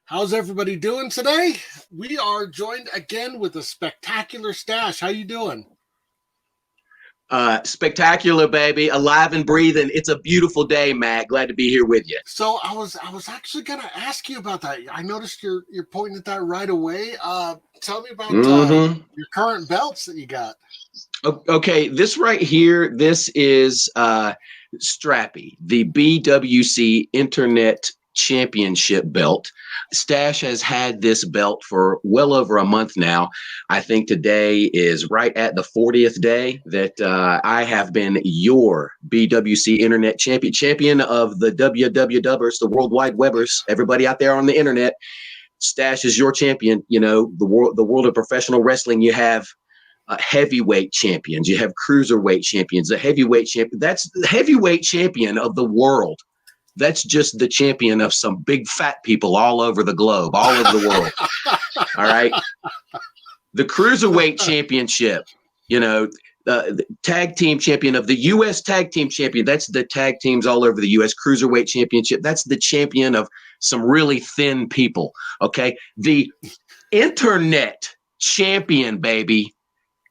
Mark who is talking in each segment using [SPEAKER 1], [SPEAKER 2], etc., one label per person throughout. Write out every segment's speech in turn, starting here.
[SPEAKER 1] How's everybody doing today? We are joined again with a spectacular Stache. How you doing?
[SPEAKER 2] Spectacular, baby, alive and breathing. It's a beautiful day, Matt. Glad to be here with you.
[SPEAKER 1] So I was actually gonna ask you about that. I noticed you're pointing at that right away. Tell me about your current belts that you got.
[SPEAKER 2] Okay, this right here, this is Strappy, the BWC Internet Championship belt. Stash has had this belt for well over a month now. I think today is right at the 40th day that I have been your BWC Internet champion of the WWWers, the World Wide Webbers, everybody out there on the internet. Stash is your champion. You know, the world of professional wrestling, you have heavyweight champions, you have cruiserweight champions, the heavyweight champion. That's the heavyweight champion of the world. That's just the champion of some big fat people all over the globe, all over the world. All right. The cruiserweight championship, the tag team champion of the U.S. tag team champion. That's the tag teams all over the U.S. cruiserweight championship. That's the champion of some really thin people. Okay. The internet champion, baby,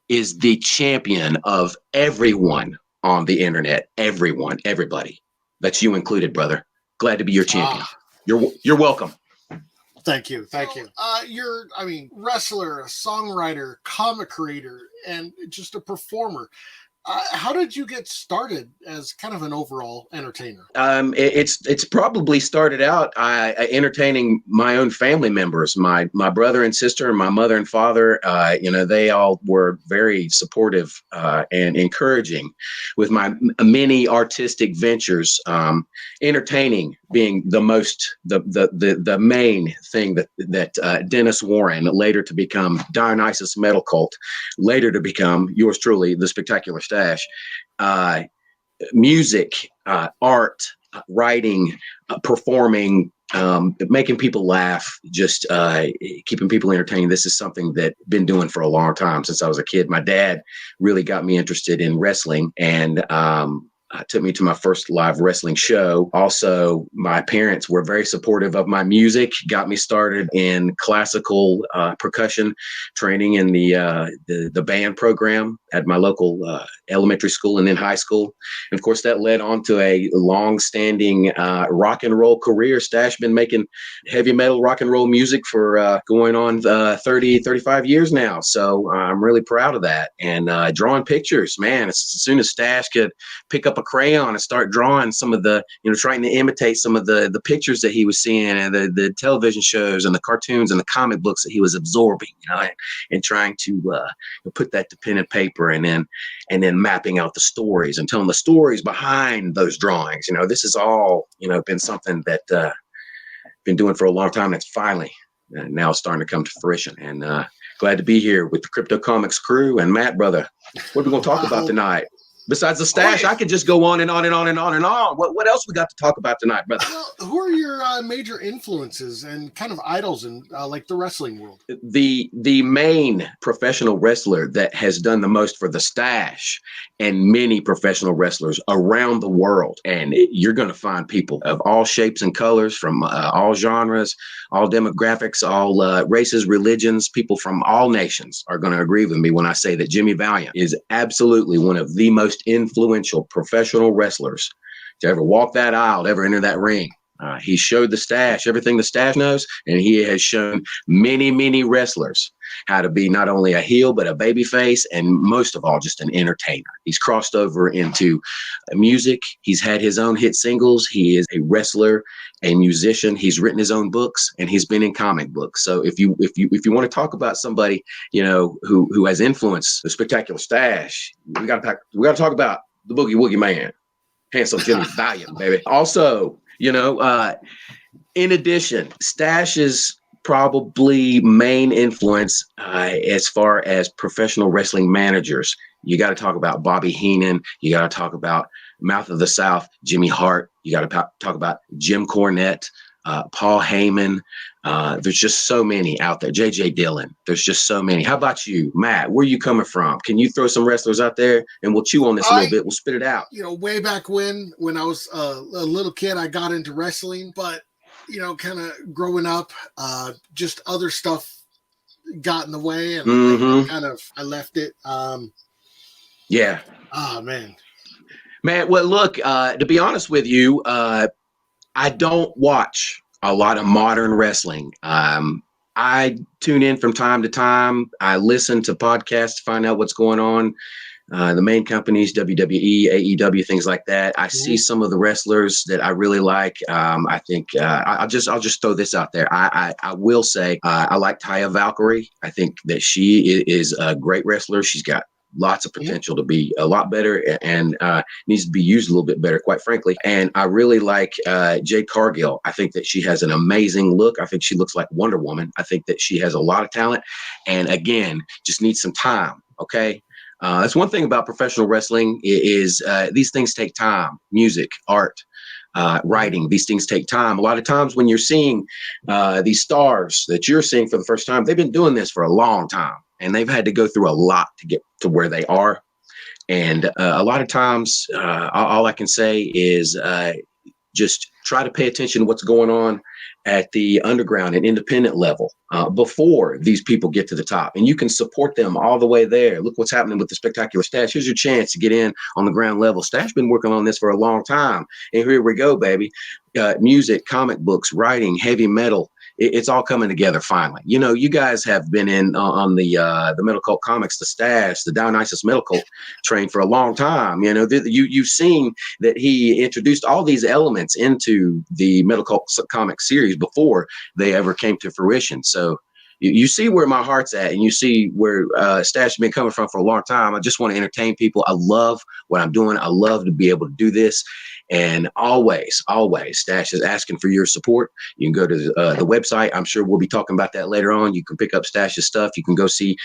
[SPEAKER 2] is the champion of everyone on the internet. Everyone, everybody. That's you included, brother. Glad to be your champion. You're welcome.
[SPEAKER 1] Thank you. You're, wrestler, a songwriter, comic creator, and just a performer. How did you get started as kind of an overall entertainer?
[SPEAKER 2] It's probably started out entertaining my own family members, my brother and sister, and my mother and father. They all were very supportive and encouraging with my many artistic ventures. Entertaining being the main thing that Dennis Warren, later to become Dionysus Metal Cult, later to become yours truly, the Spectacular Stache, music, art, writing, performing, making people laugh, just keeping people entertained. This is something that I've been doing for a long time since I was a kid. My dad really got me interested in wrestling, and took me to my first live wrestling show. Also, my parents were very supportive of my music, got me started in classical percussion training in the band program at my local elementary school and then high school. And of course, that led on to a long-standing rock and roll career. Stash been making heavy metal rock and roll music for going on 35 years now. So I'm really proud of that. And drawing pictures, man, as soon as Stash could pick up a crayon and start drawing some of the, trying to imitate some of the pictures that he was seeing and the television shows and the cartoons and the comic books that he was absorbing, and trying to put that to pen and paper, and then mapping out the stories and telling the stories behind those drawings. This is all, been something that been doing for a long time. That's finally now starting to come to fruition. And glad to be here with the Crypto Comics crew. And Matt, brother, what are we going to talk about tonight? Besides the Stache, I could just go on and on and on and on and on. What else we got to talk about tonight, brother?
[SPEAKER 1] Well, who are your major influences and kind of idols in like the wrestling world?
[SPEAKER 2] The main professional wrestler that has done the most for the Stache and many professional wrestlers around the world. And you're going to find people of all shapes and colors, from all genres, all demographics, all races, religions. People from all nations are going to agree with me when I say that Jimmy Valiant is absolutely one of the most influential professional wrestlers to ever walk that aisle, ever enter that ring. He showed the Stache everything the Stache knows, and he has shown many, many wrestlers how to be not only a heel, but a baby face, and most of all, just an entertainer. He's crossed over into music. He's had his own hit singles. He is a wrestler, a musician. He's written his own books, and he's been in comic books. So if you want to talk about somebody, who has influenced the Spectacular Stache, we got to talk about the Boogie Woogie Man, handsome Jimmy Valiant, baby. Also, in addition, Stache's probably main influence as far as professional wrestling managers, you got to talk about Bobby Heenan. You got to talk about Mouth of the South, Jimmy Hart. You got to talk about Jim Cornette, Paul Heyman. There's just so many out there. J.J. Dillon. There's just so many. How about you, Matt? Where are you coming from? Can you throw some wrestlers out there, and we'll chew on this a little bit. We'll spit it out.
[SPEAKER 1] Way back when I was a little kid, I got into wrestling, but kind of growing up, just other stuff got in the way, and I left it.
[SPEAKER 2] Yeah.
[SPEAKER 1] Oh man.
[SPEAKER 2] Well, look, to be honest with you, I don't watch a lot of modern wrestling. I tune in from time to time. I listen to podcasts to find out what's going on. The main companies, WWE, AEW, things like that. I see some of the wrestlers that I really like. I think I'll just throw this out there. I will say I like Taya Valkyrie. I think that she is a great wrestler. She's got lots of potential to be a lot better and needs to be used a little bit better, quite frankly. And I really like Jade Cargill. I think that she has an amazing look. I think she looks like Wonder Woman. I think that she has a lot of talent, and again, just needs some time. Okay. That's one thing about professional wrestling is these things take time. Music, art, writing, these things take time. A lot of times when you're seeing these stars that you're seeing for the first time, they've been doing this for a long time, and they've had to go through a lot to get to where they are. And a lot of times, all I can say is just try to pay attention to what's going on at the underground and independent level before these people get to the top. And you can support them all the way there. Look what's happening with the Spectacular Stache. Here's your chance to get in on the ground level. Stache been working on this for a long time. And here we go, baby. Music, comic books, writing, heavy metal. It's all coming together finally. You guys have been in on the Metal Cult Comics, the Stache, the Dionysus Metal Cult train for a long time. You've seen that he introduced all these elements into the Metal Cult Comics series before they ever came to fruition. So you see where my heart's at, and you see where Stache has been coming from for a long time. I just want to entertain people. I love what I'm doing. I love to be able to do this. And always, Stache is asking for your support. You can go to the website. I'm sure we'll be talking about that later on. You can pick up Stache's stuff. You can go see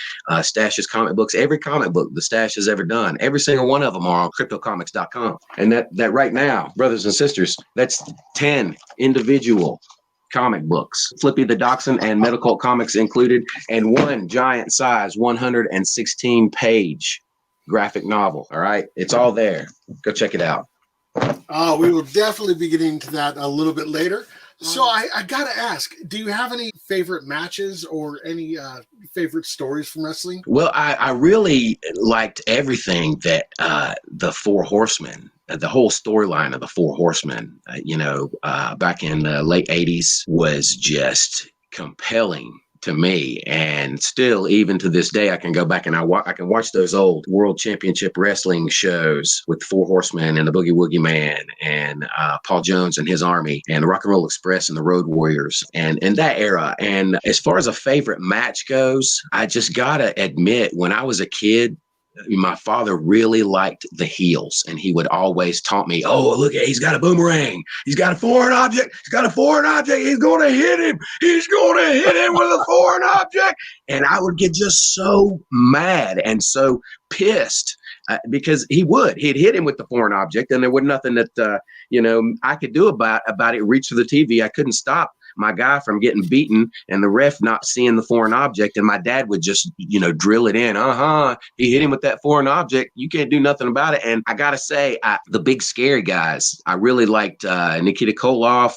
[SPEAKER 2] Stache's comic books. Every comic book the Stache has ever done, every single one of them are on CryptoComics.com. And that right now, brothers and sisters, that's 10 individual comic books, Flippy the Dachshund and Metal Cult Comics included, and one giant size 116 page graphic novel. All right. It's all there. Go check it out.
[SPEAKER 1] We will definitely be getting into that a little bit later. So I got to ask, do you have any favorite matches or any favorite stories from wrestling?
[SPEAKER 2] Well, I really liked everything that the Four Horsemen, the whole storyline of the Four Horsemen, back in the late 80s was just compelling to me. And still, even to this day, I can go back and I can watch those old World Championship Wrestling shows with the Four Horsemen and the Boogie Woogie Man and Paul Jones and his army and the Rock and Roll Express and the Road Warriors and that era. And as far as a favorite match goes, I just gotta admit, when I was a kid, my father really liked the heels, and he would always taunt me, "Oh, look, he's got a boomerang. He's got a foreign object. He's got a foreign object. He's going to hit him. He's going to hit him with a foreign object." And I would get just so mad and so pissed because he'd hit him with the foreign object, and there was nothing that, I could do about it. Reach for the TV. I couldn't stop my guy from getting beaten and the ref not seeing the foreign object, and my dad would just drill it in. He hit him with that foreign object. You can't do nothing about it. And I gotta say, the big scary guys, I really liked Nikita Koloff,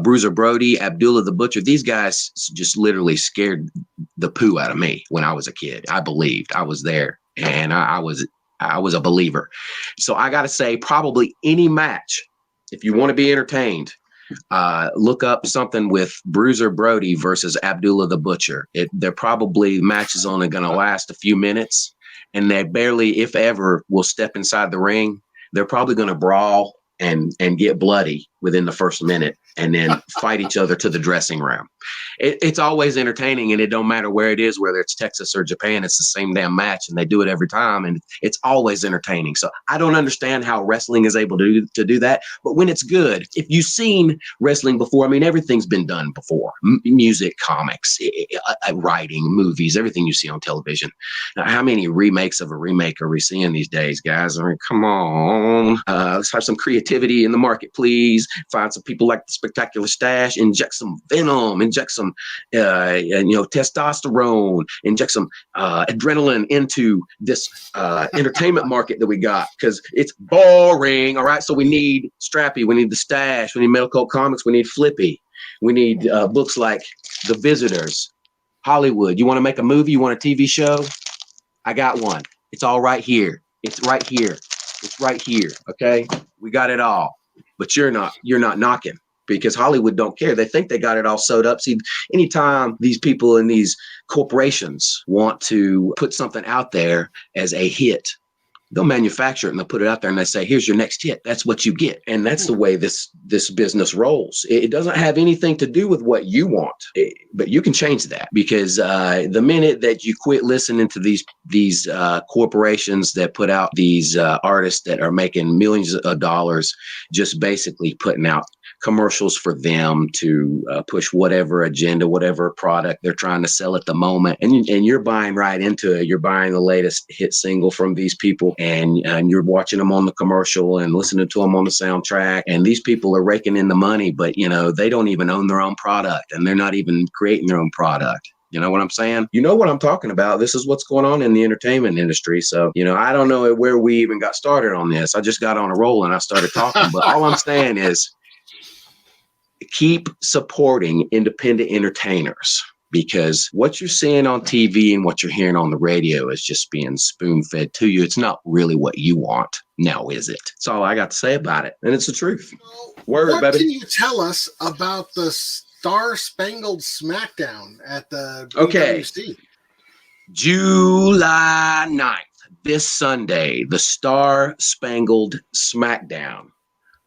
[SPEAKER 2] Bruiser Brody, Abdullah the Butcher. These guys just literally scared the poo out of me when I was a kid. I believed. I was there, and I was a believer. So I gotta say, probably any match, if you want to be entertained, look up something with Bruiser Brody versus Abdullah the Butcher. They're probably matches only going to last a few minutes, and they barely, if ever, will step inside the ring. They're probably going to brawl and get bloody within the first minute, and then fight each other to the dressing room. It's always entertaining, and it don't matter where it is, whether it's Texas or Japan, it's the same damn match, and they do it every time, and it's always entertaining. So I don't understand how wrestling is able to do that, but when it's good, if you've seen wrestling before, I mean, everything's been done before. Music, comics, writing, movies, everything you see on television. Now, how many remakes of a remake are we seeing these days, guys? I mean, come on. Let's have some creativity in the market, please. Find some people like the Spectacular Stache, inject some venom, inject some testosterone, inject some adrenaline into this entertainment market that we got, because it's boring. All right, so we need Strappy, we need the Stache, we need Metal Cult Comics, we need Flippy. We need books like The Visitors, Hollywood. You want to make a movie? You want a TV show? I got one. It's all right here. It's right here. It's right here. Okay. We got it all. But you're not knocking, because Hollywood don't care. They think they got it all sewed up. See, anytime these people in these corporations want to put something out there as a hit, they'll manufacture it and they'll put it out there and they say, here's your next hit. That's what you get. And that's the way this business rolls. It doesn't have anything to do with what you want, but you can change that, because the minute that you quit listening to these corporations that put out these artists that are making millions of dollars, just basically putting out commercials for them to push whatever agenda, whatever product they're trying to sell at the moment. And you're buying right into it. You're buying the latest hit single from these people, and you're watching them on the commercial and listening to them on the soundtrack. And these people are raking in the money, but they don't even own their own product, and they're not even creating their own product. You know what I'm saying? You know what I'm talking about. This is what's going on in the entertainment industry. So, I don't know where we even got started on this. I just got on a roll and I started talking, but all I'm saying is, keep supporting independent entertainers, because what you're seeing on TV and what you're hearing on the radio is just being spoon-fed to you. It's not really what you want now, is it? That's all I got to say about it. And it's the truth. Word,
[SPEAKER 1] what
[SPEAKER 2] baby.
[SPEAKER 1] Can you tell us about the Star-Spangled Smackdown at the
[SPEAKER 2] Okay.
[SPEAKER 1] BWC?
[SPEAKER 2] July 9th, this Sunday, the Star-Spangled Smackdown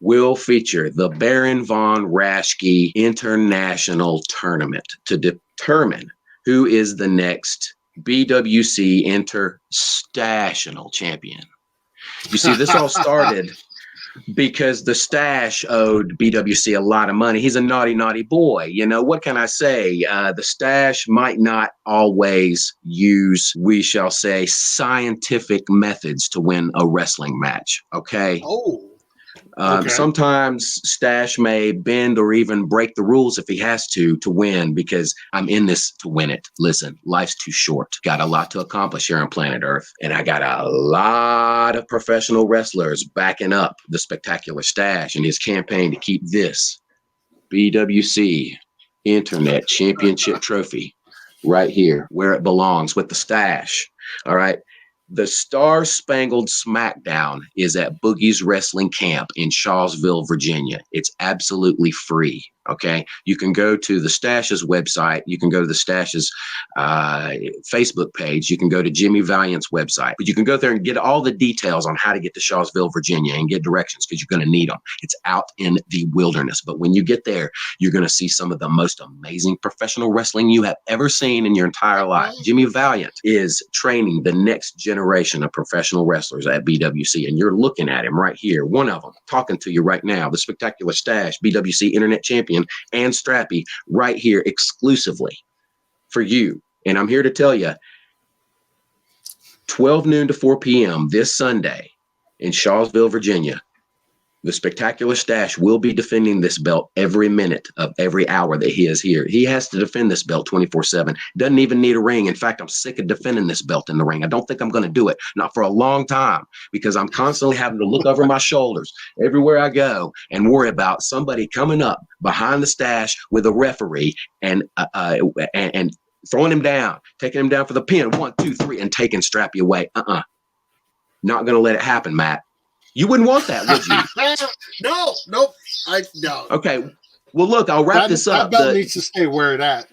[SPEAKER 2] will feature the Baron von Raschke International Tournament to determine who is the next BWC Interstational champion. You see, this all started because the Stache owed BWC a lot of money. He's a naughty, naughty boy. What can I say? The Stache might not always use, we shall say, scientific methods to win a wrestling match. Okay.
[SPEAKER 1] Oh. Okay.
[SPEAKER 2] Sometimes Stache may bend or even break the rules if he has to win, because I'm in this to win it. Listen, life's too short. Got a lot to accomplish here on planet Earth. And I got a lot of professional wrestlers backing up the spectacular Stache in his campaign to keep this BWC Internet Championship trophy right here where it belongs, with the Stache. All right. The Star-Spangled Smackdown is at Boogie's Wrestling Camp in Shawsville, Virginia. It's absolutely free. Okay. You can go to the Stache's website. You can go to the Stache's Facebook page. You can go to Jimmy Valiant's website. But you can go there and get all the details on how to get to Shawsville, Virginia, and get directions, because you're going to need them. It's out in the wilderness. But when you get there, you're going to see some of the most amazing professional wrestling you have ever seen in your entire life. Jimmy Valiant is training the next generation of professional wrestlers at BWC. And you're looking at him right here. One of them talking to you right now, the spectacular Stache, BWC Internet Champion, and Strappy, right here exclusively for you. And I'm here to tell you, 12 noon to 4 p.m. this Sunday in Shawsville, Virginia, the spectacular Stache will be defending this belt every minute of every hour that he is here. He has to defend this belt 24/7. Doesn't even need a ring. In fact, I'm sick of defending this belt in the ring. I don't think I'm going to do it. Not for a long time, because I'm constantly having to look over my shoulders everywhere I go and worry about somebody coming up behind the Stache with a referee and throwing him down, taking him down for the pin. 1, 2, 3, and taking Strappy away. Not going to let it happen, Matt. You wouldn't want that, would you?
[SPEAKER 1] Nope. No.
[SPEAKER 2] Okay. Well, look, I'll wrap this up.
[SPEAKER 1] That belt needs to stay where it at.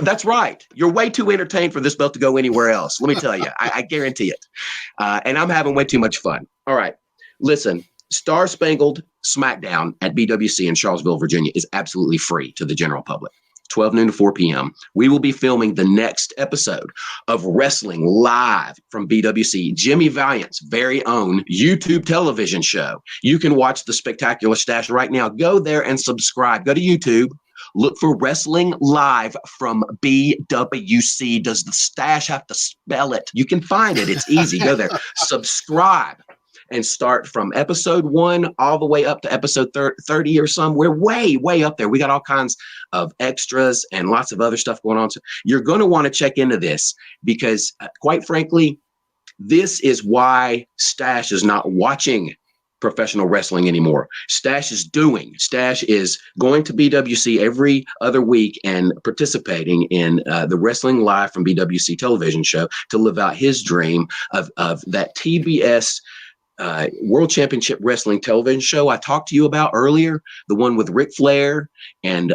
[SPEAKER 2] That's right. You're way too entertained for this belt to go anywhere else. Let me tell you. I guarantee it. And I'm having way too much fun. All right. Listen, Star-Spangled Smackdown at BWC in Charlottesville, Virginia is absolutely free to the general public. 12 noon to 4 p.m. We will be filming the next episode of Wrestling Live from BWC, Jimmy Valiant's very own YouTube television show. You can watch the spectacular Stache right now. Go there and subscribe. Go to YouTube. Look for Wrestling Live from BWC. Does the Stache have to spell it? You can find it. It's easy. Go there. Subscribe. And start from episode 1 all the way up to episode 30 or somewhere, way up there. We got all kinds of extras and lots of other stuff going on. So you're going to want to check into this, because quite frankly, this is why Stache is not watching professional wrestling anymore. Stache is going to BWC every other week and participating in the Wrestling Live from BWC television show to live out his dream of that TBS World Championship Wrestling television show I talked to you about earlier, the one with Ric Flair and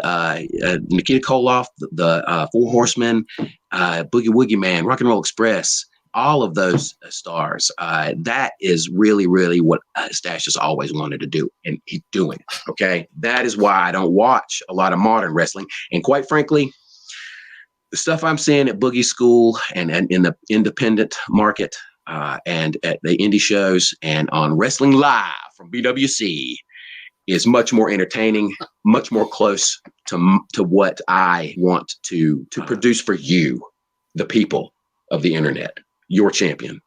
[SPEAKER 2] Nikita Koloff, the Four Horsemen, Boogie Woogie Man, Rock and Roll Express, all of those stars. That is really, really what Stache has always wanted to do, and he's doing it. Okay, that is why I don't watch a lot of modern wrestling, and quite frankly, the stuff I'm seeing at Boogie School and in the independent market. And at the indie shows and on Wrestling Live from BWC is much more entertaining, much more close to what I want to produce for you, the people of the internet, your champion,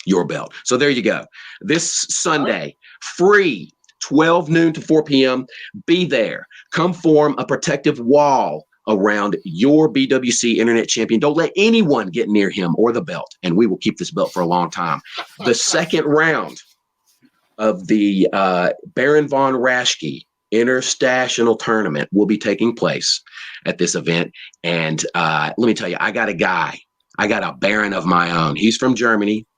[SPEAKER 2] your belt. So there you go. This Sunday, free, 12 noon to 4 p.m. Be there. Come form a protective wall around your BWC internet champion. Don't let anyone get near him or the belt, and we will keep this belt for a long time. The second round of the Baron Von Raschke Interstational Tournament will be taking place at this event. And let me tell you, I got a Baron of my own. He's from Germany.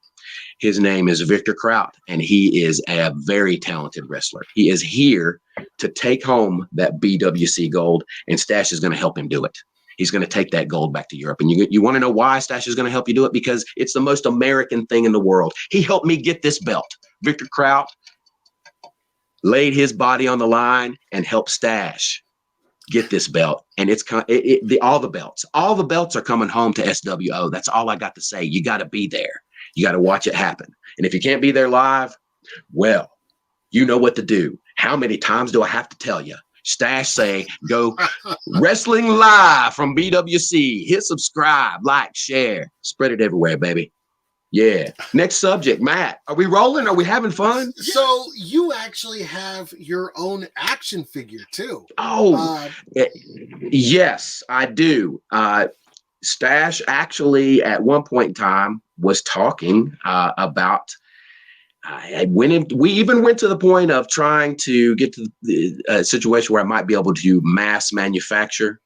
[SPEAKER 2] His name is Victor Kraut, and he is a very talented wrestler. He is here to take home that BWC gold, and Stache is going to help him do it. He's going to take that gold back to Europe. And you want to know why Stache is going to help you do it? Because it's the most American thing in the world. He helped me get this belt. Victor Kraut laid his body on the line and helped Stache get this belt. And it's all the belts are coming home to SWO. That's all I got to say. You got to be there. You got to watch it happen. And if you can't be there live, well, you know what to do. How many times do I have to tell you? Stache say, go Wrestling Live from BWC. Hit subscribe, like, share, spread it everywhere, baby. Yeah. Next subject, Matt. Are we rolling? Are we having fun?
[SPEAKER 1] So you actually have your own action figure too.
[SPEAKER 2] Oh, yes, I do. Stache actually at one point in time was talking about we even went to the point of trying to get to the situation where I might be able to mass manufacture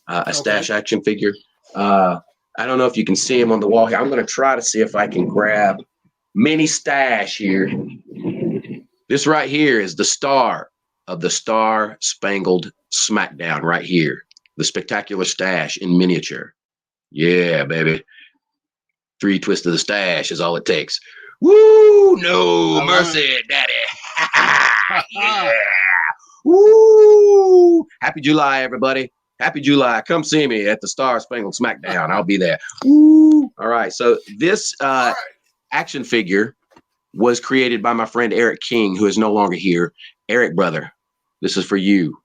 [SPEAKER 2] a Stache action figure. I don't know if you can see him on the wall here. I'm going to try to see if I can grab mini Stache here. This right here is the star of the Star Spangled Smackdown right here. The Spectacular Stache in miniature. Yeah, baby. 3 twists of the stash is all it takes. Woo! No mercy, daddy. Yeah. Woo! Happy July, everybody. Happy July. Come see me at the Star Spangled Smackdown. I'll be there. Woo! All right. So this action figure was created by my friend Eric King, who is no longer here. Eric, brother, this is for you.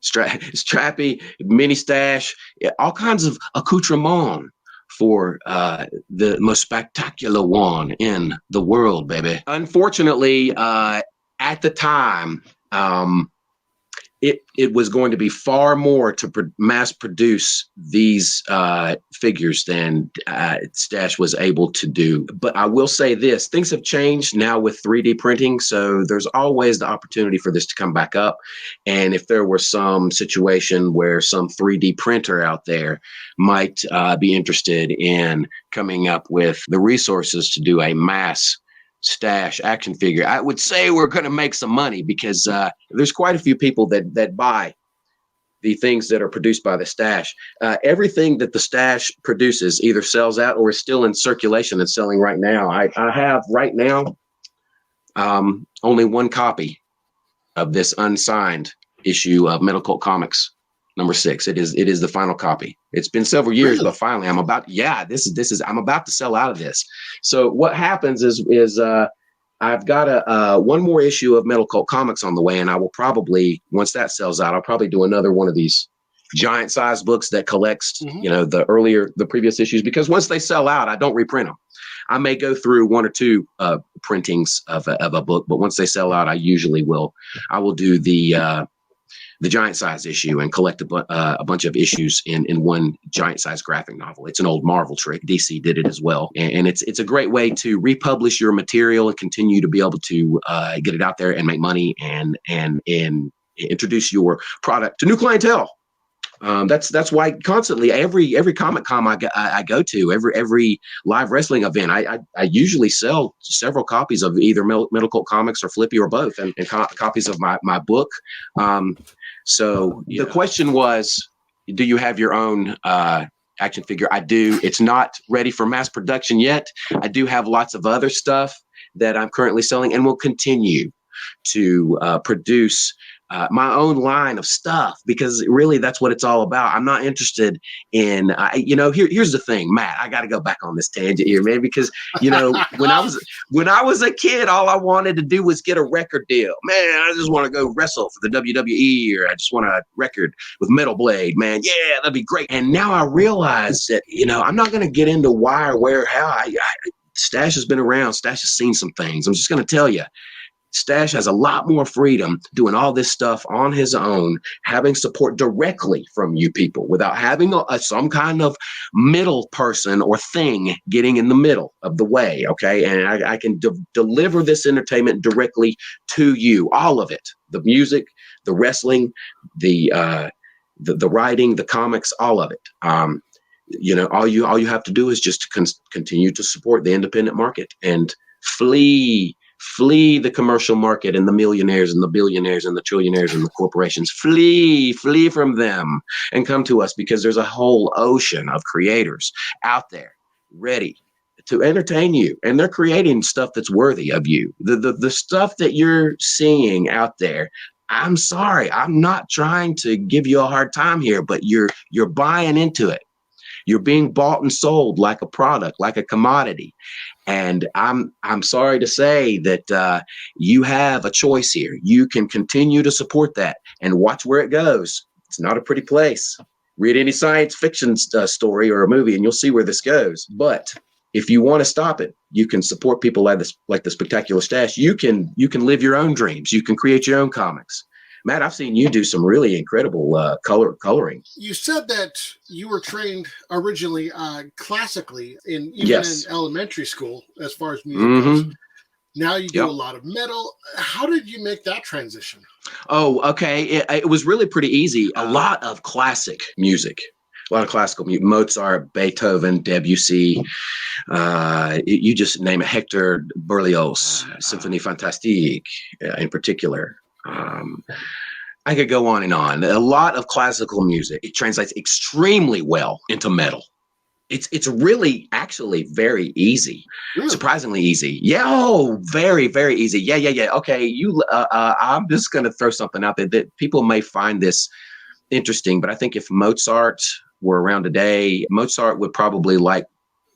[SPEAKER 2] Strappy, mini Stache, all kinds of accoutrement for the most spectacular one in the world, baby. Unfortunately, at the time, it was going to be far more to mass produce these figures than Stache was able to do. But I will say this, things have changed now with 3D printing, so there's always the opportunity for this to come back up. And if there were some situation where some 3D printer out there might be interested in coming up with the resources to do a mass Stache action figure, I would say we're going to make some money, because there's quite a few people that buy the things that are produced by the Stache. Everything that the Stache produces either sells out or is still in circulation and selling right now. I have right now only one copy of this unsigned issue of Metal Cult Comix number 6. It is the final copy. It's been several years, but finally I'm about to sell out of this. So what happens is I've got one more issue of Metal Cult Comix on the way, and I will probably, once that sells out, I'll probably do another one of these giant size books that collects, the previous issues, because once they sell out, I don't reprint them. I may go through 1 or 2 printings of a book, but once they sell out, I usually will. I will do the the giant size issue and collect a bunch of issues in one giant size graphic novel. It's an old Marvel trick. DC did it as well. And it's a great way to republish your material and continue to be able to get it out there and make money and introduce your product to new clientele. That's why constantly every Comic Con I go to, every live wrestling event, I usually sell several copies of either Metal Cult Comics or Flippy or both, and copies of my book. So the question was, do you have your own action figure? I do. It's not ready for mass production yet. I do have lots of other stuff that I'm currently selling and will continue to produce my own line of stuff, because really that's what it's all about. I'm not interested in, here's the thing, Matt, I got to go back on this tangent here, man, because, when I was a kid, all I wanted to do was get a record deal. Man, I just want to go wrestle for the WWE, or I just want a record with Metal Blade, man. Yeah, that'd be great. And now I realize that, I'm not going to get into why or where, how. Stache has been around. Stache has seen some things. I'm just going to tell you, Stache has a lot more freedom doing all this stuff on his own, having support directly from you people without having some kind of middle person or thing getting in the middle of the way. Okay. And I can deliver this entertainment directly to you, all of it, the music, the wrestling, the writing, the comics, all of it. All you have to do is just continue to support the independent market and flee the commercial market and the millionaires and the billionaires and the trillionaires and the corporations. Flee from them and come to us, because there's a whole ocean of creators out there ready to entertain you, and they're creating stuff that's worthy of you. The stuff that you're seeing out there, I'm sorry, I'm not trying to give you a hard time here, but you're buying into it. You're being bought and sold like a product, like a commodity. And I'm sorry to say that you have a choice here. You can continue to support that and watch where it goes. It's not a pretty place. Read any science fiction story or a movie, and you'll see where this goes. But if you want to stop it, you can support people like the Spectacular Stache. You can live your own dreams. You can create your own comics. Matt, I've seen you do some really incredible coloring.
[SPEAKER 1] You said that you were trained originally classically in elementary school as far as music goes. Now you do a lot of metal. How did you make that transition?
[SPEAKER 2] Oh, okay. It was really pretty easy. A lot of classic music. A lot of classical music, Mozart, Beethoven, Debussy, you just name it, Hector Berlioz, Symphonie Fantastique in particular. I could go on and on. A lot of classical music. It translates extremely well into metal. It's really actually very easy, surprisingly easy. Yeah, very, very easy. Yeah. Okay, I'm just going to throw something out there that people may find this interesting, but I think if Mozart were around today, Mozart would probably like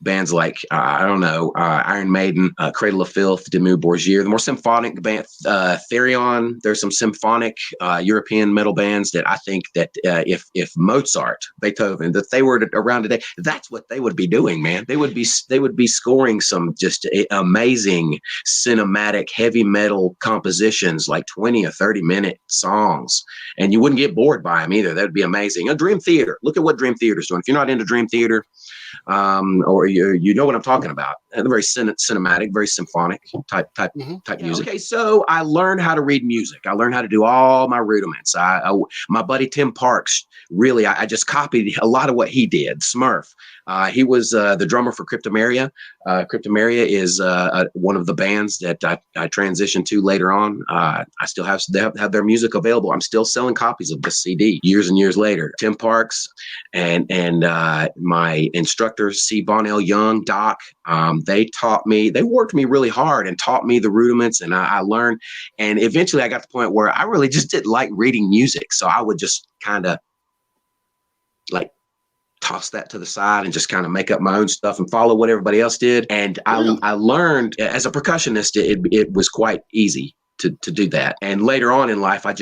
[SPEAKER 2] bands like, Iron Maiden, Cradle of Filth, Dimmu Borgir, the more symphonic band, Therion. There's some symphonic European metal bands that I think that if Mozart, Beethoven, that they were around today, that's what they would be doing, man. They would be scoring some just amazing cinematic heavy metal compositions, like 20 or 30-minute songs, and you wouldn't get bored by them either. That would be amazing. A Dream Theater. Look at what Dream Theater's doing. If you're not into Dream Theater, or you know what I'm talking about. Very cinematic, very symphonic type music. Okay, so I learned how to read music. I learned how to do all my rudiments. My buddy Tim Parks, really, I just copied a lot of what he did. Smurf. He was the drummer for Cryptomeria. Cryptomeria is one of the bands that I transitioned to later on. I still have their music available. I'm still selling copies of this CD years and years later. Tim Parks and my instructors, C. Bonnell Young, Doc, they worked me really hard and taught me the rudiments, and I learned. And eventually I got to the point where I really just didn't like reading music. So I would just kind of like toss that to the side and just kind of make up my own stuff and follow what everybody else did. And I learned as a percussionist, it was quite easy. to do that. And later on in life, I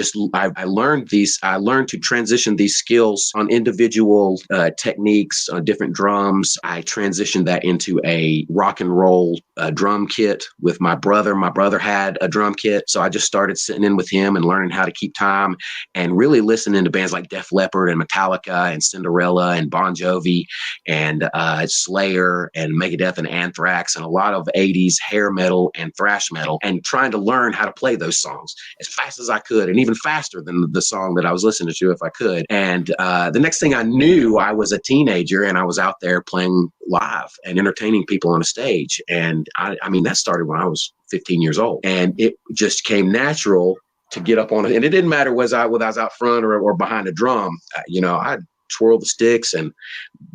[SPEAKER 2] learned to transition these skills on individual techniques on different drums. I transitioned that into a rock and roll drum kit with my brother. My brother had a drum kit, so I just started sitting in with him and learning how to keep time and really listening to bands like Def Leppard and Metallica and Cinderella and Bon Jovi and Slayer and Megadeth and Anthrax and a lot of 80s hair metal and thrash metal, and trying to learn how to play those songs as fast as I could, and even faster than the song that I was listening to if I could. And the next thing I knew, I was a teenager and I was out there playing live and entertaining people on a stage. And I mean, that started when I was 15 years old, and it just came natural to get up on it. And it didn't matter whether I was out front or behind a drum. I'd twirl the sticks and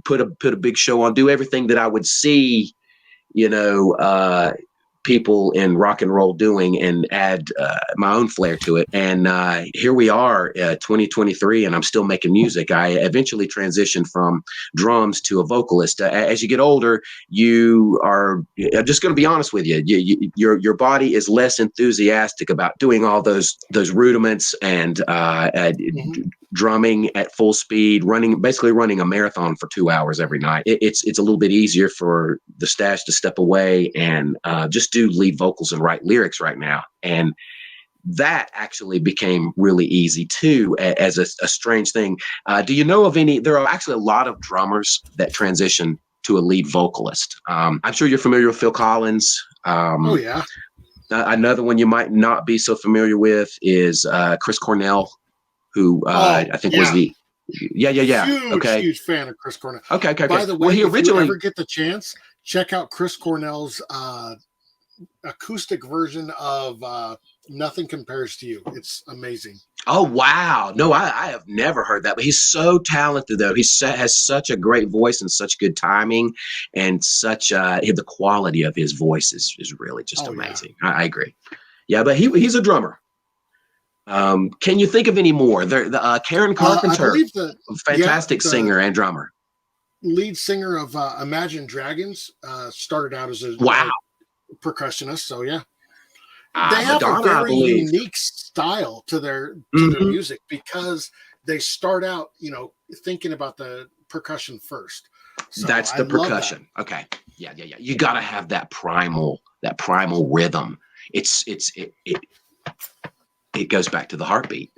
[SPEAKER 2] put a big show on, do everything that I would see, people in rock and roll doing, and add my own flair to it. And here we are, 2023, and I'm still making music. I eventually transitioned from drums to a vocalist. As you get older, I'm just going to be honest with you, your body is less enthusiastic about doing all those rudiments and drumming at full speed, basically running a marathon for 2 hours every night. It's a little bit easier for the Stache to step away and just do lead vocals and write lyrics right now. And that actually became really easy too, as a strange thing. Do you know of any? There are actually a lot of drummers that transition to a lead vocalist. I'm sure you're familiar with Phil Collins.
[SPEAKER 1] Oh yeah.
[SPEAKER 2] Another one you might not be so familiar with is Chris Cornell, who I think was the
[SPEAKER 1] huge fan of Chris Cornell.
[SPEAKER 2] Okay.
[SPEAKER 1] By the way, if you ever get the chance, check out Chris Cornell's acoustic version of Nothing Compares to You. It's amazing.
[SPEAKER 2] Oh, wow. No, I have never heard that, but he's so talented, though. He has such a great voice and such good timing, and such the quality of his voice is really just amazing. Yeah. I agree. Yeah, but he's a drummer. Can you think of any more? Karen Carpenter, fantastic singer and drummer.
[SPEAKER 1] Lead singer of Imagine Dragons, started out as a percussionist. So yeah, they have Madonna, a very unique style to their music, because they start out, thinking about the percussion first. So
[SPEAKER 2] that's the percussion. Okay. Yeah. You got to have that primal rhythm. It goes back to the heartbeat.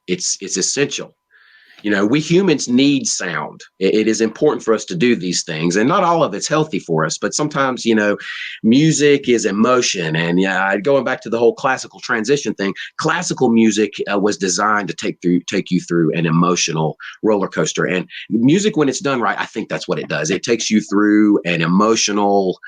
[SPEAKER 2] It's essential. We humans need sound. It is important for us to do these things, and not all of it's healthy for us, but sometimes, music is emotion. And going back to the whole classical transition thing, classical music was designed to take you through an emotional roller coaster. And music, when it's done right, I think that's what it does. It takes you through an emotional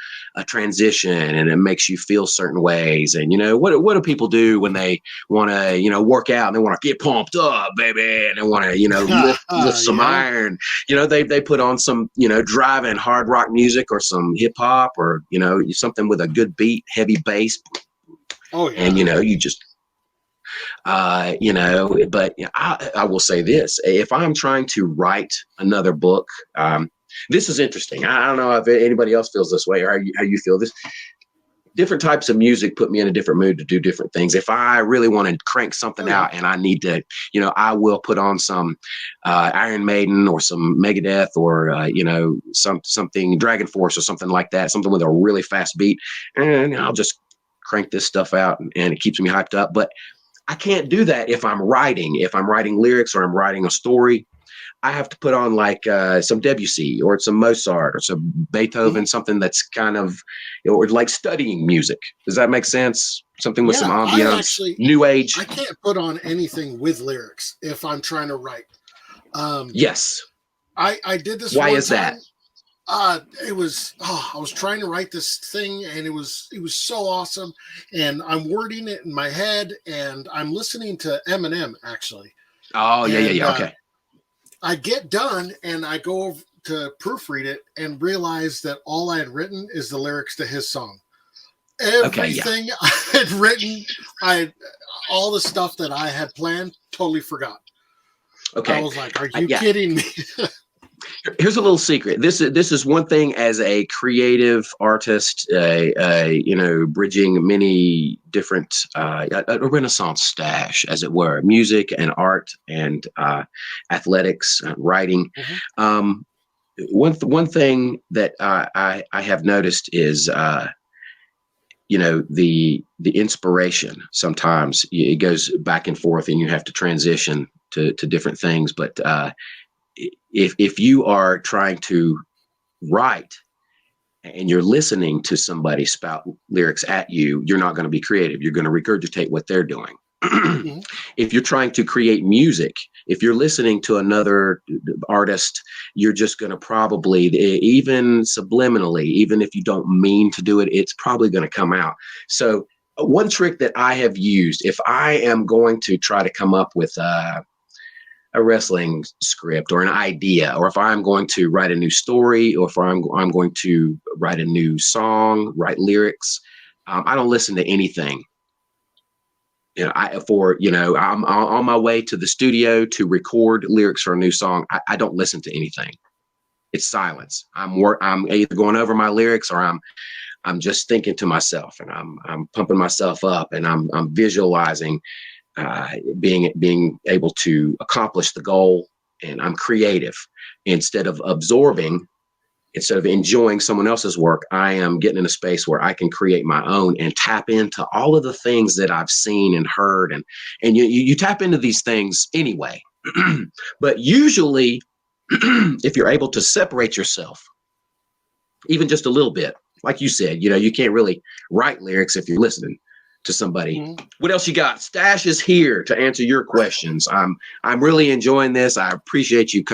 [SPEAKER 2] transition, and it makes you feel certain ways. And, what do people do when they want to, work out, and they want to get pumped up, baby, and they want to, lift some iron. They put on some, driving hard rock music, or some hip hop, or, something with a good beat, heavy bass. Oh, yeah. And, you just, but I will say this: if I'm trying to write another book, this is interesting. I don't know if anybody else feels this way, or how you feel this. Different types of music put me in a different mood to do different things. If I really want to crank something out, and I need to, I will put on some Iron Maiden, or some Megadeth, or something Dragon Force, or something like that, something with a really fast beat, and I'll just crank this stuff out, and it keeps me hyped up. But I can't do that if I'm writing lyrics, or I'm writing a story. I have to put on like some Debussy, or some Mozart, or some Beethoven, something that's kind of, or like studying music. Does that make sense? Something with some ambiance, new age.
[SPEAKER 1] I can't put on anything with lyrics if I'm trying to write.
[SPEAKER 2] Yes.
[SPEAKER 1] I did this.
[SPEAKER 2] Why is that?
[SPEAKER 1] I was trying to write this thing, and it was so awesome, and I'm wording it in my head, and I'm listening to Eminem actually.
[SPEAKER 2] Oh, yeah. Okay.
[SPEAKER 1] I get done, and I go over to proofread it, and realize that all I had written is the lyrics to his song. Everything I had written, all the stuff that I had planned, totally forgot. Okay. I was like, are you kidding me?
[SPEAKER 2] Here's a little secret. This is one thing as a creative artist, bridging many different a renaissance stash, as it were, music and art and athletics, writing.
[SPEAKER 1] Mhm.
[SPEAKER 2] One thing that I have noticed is the inspiration. Sometimes it goes back and forth, and you have to transition to different things. But if you are trying to write and you're listening to somebody spout lyrics at you, you're not going to be creative. You're going to regurgitate what they're doing.
[SPEAKER 1] Mhm.
[SPEAKER 2] If you're trying to create music, if you're listening to another artist, you're just going to probably, even subliminally, even if you don't mean to do it, it's probably going to come out. So one trick that I have used, if I am going to try to come up with a wrestling script or an idea, or if I'm going to write a new story, or if I'm going to write a new song, write lyrics, I don't listen to anything. I'm on my way to the studio to record lyrics for a new song. I don't listen to anything. It's silence. I'm either going over my lyrics, or I'm just thinking to myself, and I'm pumping myself up, and I'm visualizing being able to accomplish the goal, and I'm creative. Instead of enjoying someone else's work, I am getting in a space where I can create my own and tap into all of the things that I've seen and heard, and you tap into these things anyway. But usually, if you're able to separate yourself, even just a little bit, like you said, you can't really write lyrics if you're listening to somebody.
[SPEAKER 1] Mhm.
[SPEAKER 2] What else you got? Stache is here to answer your questions. I'm really enjoying this. I appreciate you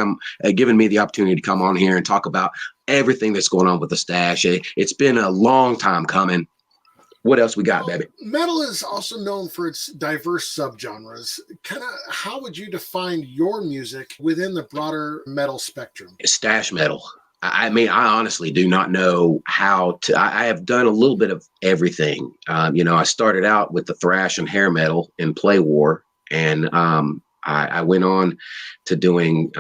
[SPEAKER 2] giving me the opportunity to come on here and talk about everything that's going on with the Stache. It's been a long time coming. What else we got, baby?
[SPEAKER 1] Metal is also known for its diverse subgenres. Kind of, how would you define your music within the broader metal spectrum?
[SPEAKER 2] Stache metal. I mean, I honestly do not know how to. I have done a little bit of everything. I started out with the thrash and hair metal in Play War, and I went on to doing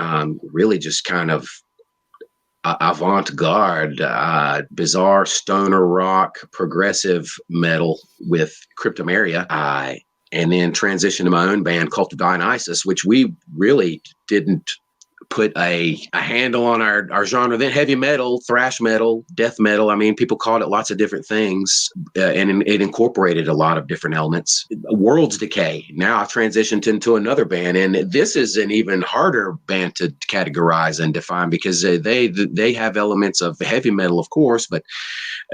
[SPEAKER 2] really just kind of avant-garde, bizarre stoner rock, progressive metal with Cryptomeria. And then transitioned to my own band, Cult of Dionysus, which we really didn't put a handle on our genre. Then heavy metal, thrash metal, death metal. I mean, people called it lots of different things, and it incorporated a lot of different elements. World's Decay. Now I've transitioned into another band, and this is an even harder band to categorize and define, because they have elements of heavy metal, of course, but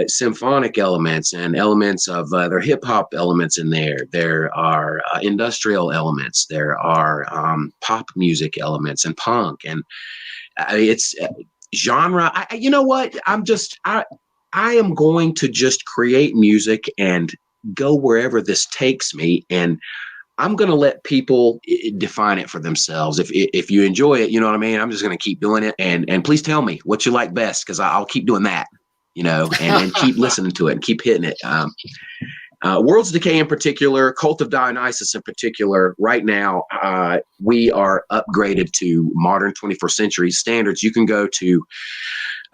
[SPEAKER 2] symphonic elements and elements of their hip hop elements in there. There are industrial elements. There are pop music elements and punk, and it's genre. You know what? I am going to just create music and go wherever this takes me, and I'm going to let people define it for themselves. If you enjoy it, you know what I mean? I'm just going to keep doing it, and please tell me what you like best, because I'll keep doing that. And keep listening to it and keep hitting it. World's Decay in particular, Cult of Dionysus in particular, right now, we are upgraded to modern 21st century standards. You can go to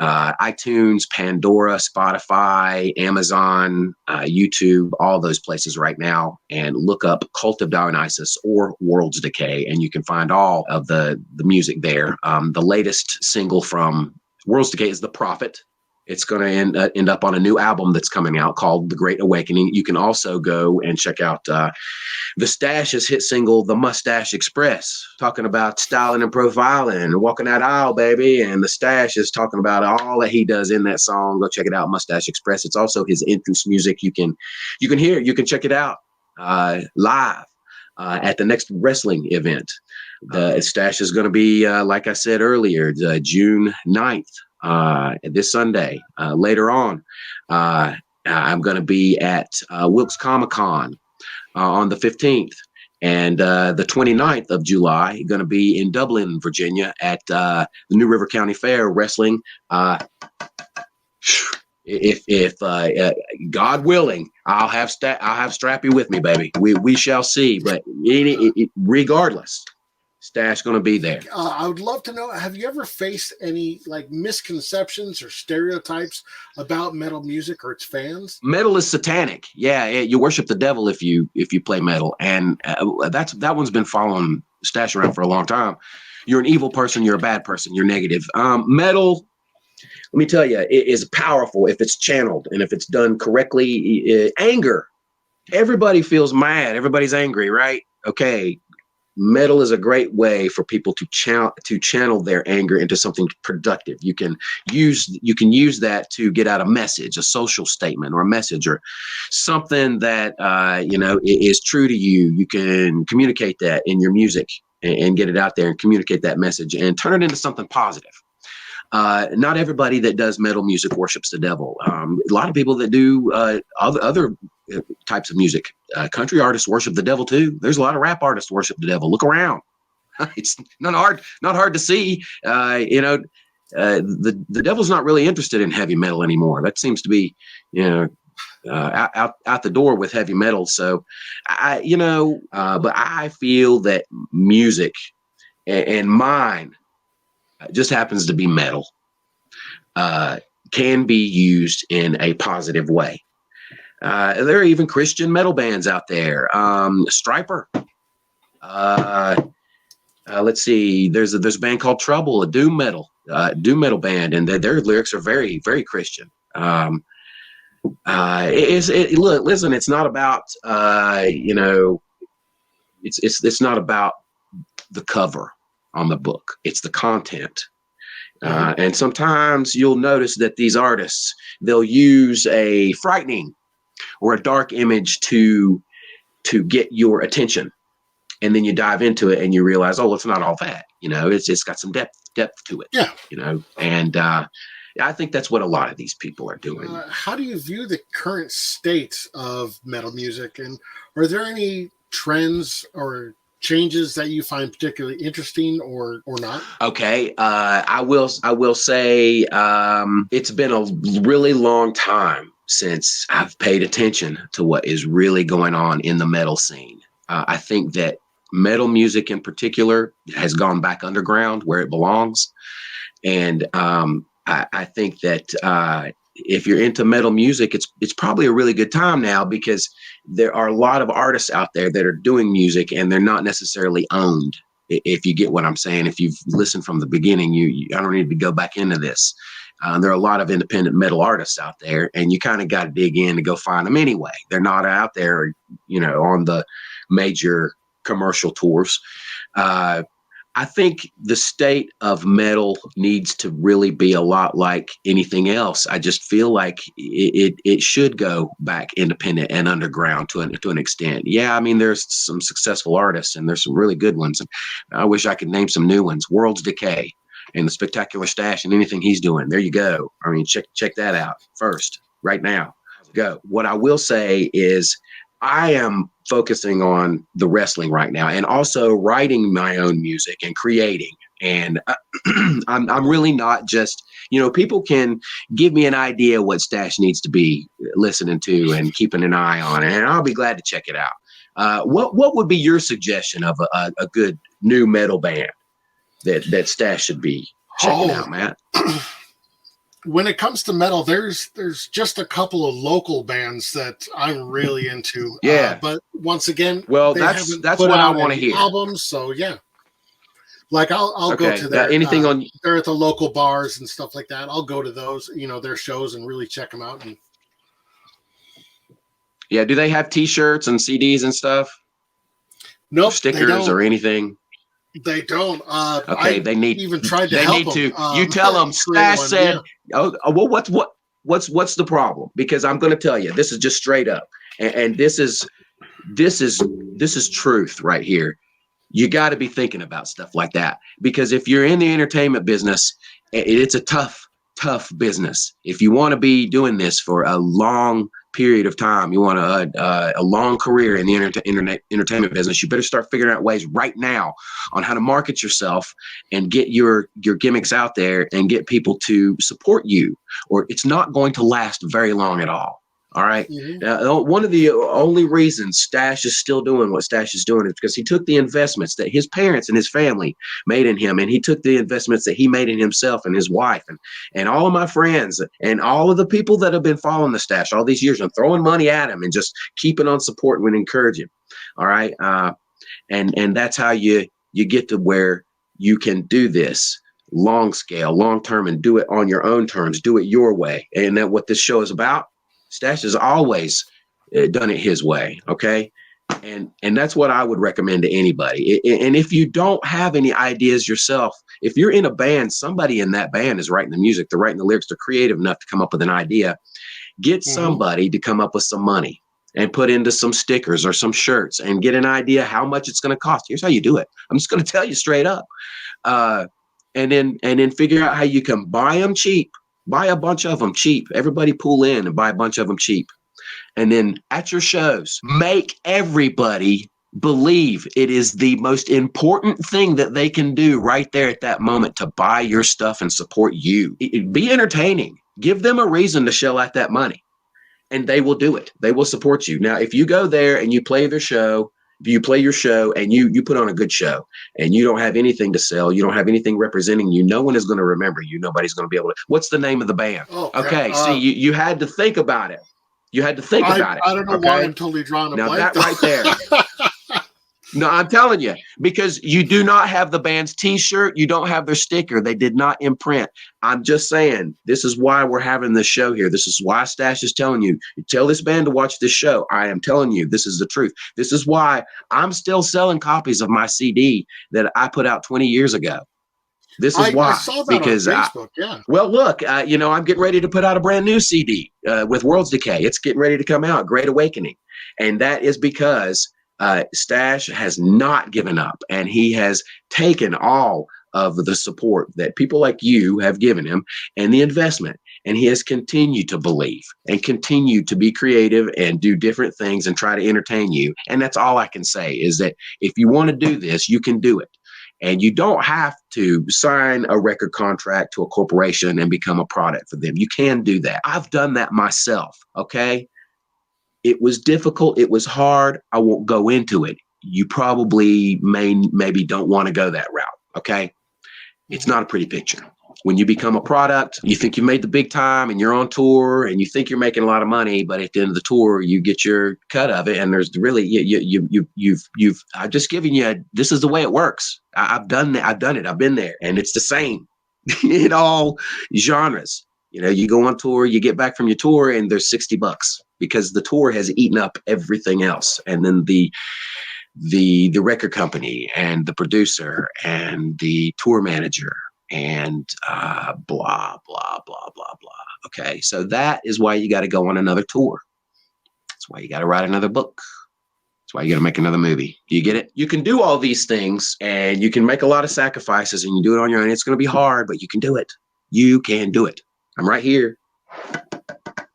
[SPEAKER 2] iTunes, Pandora, Spotify, Amazon, YouTube, all those places right now, and look up Cult of Dionysus or World's Decay, and you can find all of the music there. The latest single from World's Decay is The Prophet. It's going to end up on a new album that's coming out called The Great Awakening. You can also go and check out the Stache's hit single, The Mustache Express, talking about styling and profiling and walking that aisle, baby. And the Stache is talking about all that he does in that song. Go check it out, Mustache Express. It's also his entrance music. You can hear it. You can check it out live at the next wrestling event. The Stache is going to be, like I said earlier, June 9th. This Sunday. Later on, I'm going to be at Wilkes Comic Con on the 15th. And the 29th of July, going to be in Dublin, Virginia at the New River County Fair wrestling. If God willing, I'll have Strappy with me, baby. We shall see. But regardless, Stache going to be there.
[SPEAKER 1] I would love to know, have you ever faced any like misconceptions or stereotypes about metal music or its fans?
[SPEAKER 2] Metal is satanic. Yeah, you worship the devil if you play metal, and that one's been following Stache around for a long time. You're an evil person. You're a bad person. You're negative. Metal, let me tell you, it is powerful if it's channeled and if it's done correctly. Anger. Everybody feels mad. Everybody's angry, right? Okay. Metal is a great way for people to channel their anger into something productive. You can use that to get out a message, a social statement, or a message, or something that is true to you. You can communicate that in your music and get it out there and communicate that message and turn it into something positive. Not everybody that does metal music worships the devil. A lot of people that do other types of music, country artists worship the devil too. There's a lot of rap artists worship the devil. Look around. It's not hard to see. The devil's not really interested in heavy metal anymore. That seems to be, out the door with heavy metal. So, but I feel that music and mine just happens to be metal, can be used in a positive way. There are even Christian metal bands out there. Striper. Let's see. There's a band called Trouble, a doom metal band, and their lyrics are very, very Christian. Look, listen. It's not about it's not about the cover on the book. It's the content. And sometimes you'll notice that these artists, they'll use a frightening or a dark image to get your attention. And then you dive into it and you realize, oh, it's not all that, it's got some depth to it.
[SPEAKER 1] Yeah.
[SPEAKER 2] And I think that's what a lot of these people are doing.
[SPEAKER 1] How do you view the current state of metal music? And are there any trends or changes that you find particularly interesting or not?
[SPEAKER 2] Okay. I will say it's been a really long time since I've paid attention to what is really going on in the metal scene. I think that metal music in particular has gone back underground where it belongs. And I think that if you're into metal music, it's probably a really good time now, because there are a lot of artists out there that are doing music and they're not necessarily owned. If you get what I'm saying, if you've listened from the beginning, I don't need to go back into this. There are a lot of independent metal artists out there, and you kind of got to dig in to go find them anyway. They're not out there, on the major commercial tours. I think the state of metal needs to really be a lot like anything else. I just feel like it should go back independent and underground to an extent. Yeah, I mean, there's some successful artists and there's some really good ones. And I wish I could name some new ones. World's Decay and the Spectacular Stache and anything he's doing. There you go. I mean, check that out first, right now. Go. What I will say is I am focusing on the wrestling right now, and also writing my own music and creating. And I'm really not just, people can give me an idea what Stache needs to be listening to and keeping an eye on, and I'll be glad to check it out. What would be your suggestion of a good new metal band that Stache should be checking out, Matt?
[SPEAKER 1] When it comes to metal, there's just a couple of local bands that I'm really into.
[SPEAKER 2] Yeah.
[SPEAKER 1] But once again,
[SPEAKER 2] well, that's what I want to hear.
[SPEAKER 1] Albums, so yeah. Like I'll go to their
[SPEAKER 2] anything on.
[SPEAKER 1] They're at the local bars and stuff like that. I'll go to those, their shows and really check them out. And
[SPEAKER 2] yeah, do they have T-shirts and CDs and stuff?
[SPEAKER 1] Nope,
[SPEAKER 2] or stickers or anything.
[SPEAKER 1] They don't.
[SPEAKER 2] Okay, they need.
[SPEAKER 1] Even tried to help them.
[SPEAKER 2] You tell them. Stache said, "Oh, well, what's the problem?" Because I'm going to tell you, this is just straight up, and this is truth right here. You got to be thinking about stuff like that, because if you're in the entertainment business, it's a tough business. If you want to be doing this for a long period of time, you want a long career in the entertainment business, you better start figuring out ways right now on how to market yourself and get your gimmicks out there and get people to support you, or it's not going to last very long at all. All right.
[SPEAKER 1] Mhm.
[SPEAKER 2] Now, one of the only reasons Stache is still doing what Stache is doing is because he took the investments that his parents and his family made in him, and he took the investments that he made in himself and his wife and all of my friends and all of the people that have been following the Stache all these years and throwing money at him and just keeping on supporting and encouraging. All right. And that's how you get to where you can do this long scale, long term, and do it on your own terms, do it your way. And that what this show is about. Stache has always done it his way. Okay. And that's what I would recommend to anybody. And if you don't have any ideas yourself, if you're in a band, somebody in that band is writing the music, they're writing the lyrics, they're creative enough to come up with an idea. Get somebody to come up with some money and put into some stickers or some shirts and get an idea how much it's going to cost. Here's how you do it. I'm just going to tell you straight up. And then figure out how you can buy them cheap, buy a bunch of them cheap. Everybody pool in and buy a bunch of them cheap. And then at your shows, make everybody believe it is the most important thing that they can do right there at that moment to buy your stuff and support you. Be entertaining. Give them a reason to shell out that money, and they will do it. They will support you. Now, if you go there and you play their show, if you play your show and you put on a good show and you don't have anything to sell, you don't have anything representing you, no one is going to remember you. Nobody's going to be able to. What's the name of the band?
[SPEAKER 1] Oh,
[SPEAKER 2] okay. See, you had to think about it. You had to think about it.
[SPEAKER 1] I don't know why I'm totally drawing a
[SPEAKER 2] now
[SPEAKER 1] blank.
[SPEAKER 2] That right there. No, I'm telling you, because you do not have the band's T-shirt, you don't have their sticker. They did not imprint. I'm just saying, this is why we're having this show here. This is why Stache is telling you, tell this band to watch this show. I am telling you, this is the truth. This is why I'm still selling copies of my CD that I put out 20 years ago. This is why.
[SPEAKER 1] I saw that
[SPEAKER 2] because
[SPEAKER 1] on Facebook. Yeah.
[SPEAKER 2] Well, look, I'm getting ready to put out a brand new CD with Worlds Decay. It's getting ready to come out, Great Awakening. And that is because Stache has not given up, and he has taken all of the support that people like you have given him and the investment, and he has continued to believe and continue to be creative and do different things and try to entertain you. And that's all I can say is that if you want to do this, you can do it. And you don't have to sign a record contract to a corporation and become a product for them. You can do that. I've done that myself. Okay. It was difficult. It was hard. I won't go into it. You probably maybe don't want to go that route. Okay. It's not a pretty picture. When you become a product, you think you made the big time and you're on tour and you think you're making a lot of money, but at the end of the tour, you get your cut of it. And there's really, I've just given you, this is the way it works. I've done that. I've done it. I've been there, and it's the same in all genres. You go on tour, you get back from your tour and there's $60 because the tour has eaten up everything else. And then the record company and the producer and the tour manager and blah, blah, blah, blah, blah. Okay. So that is why you got to go on another tour. That's why you got to write another book. That's why you got to make another movie. Do you get it? You can do all these things and you can make a lot of sacrifices and you do it on your own. It's going to be hard, but you can do it. You can do it. I'm right here.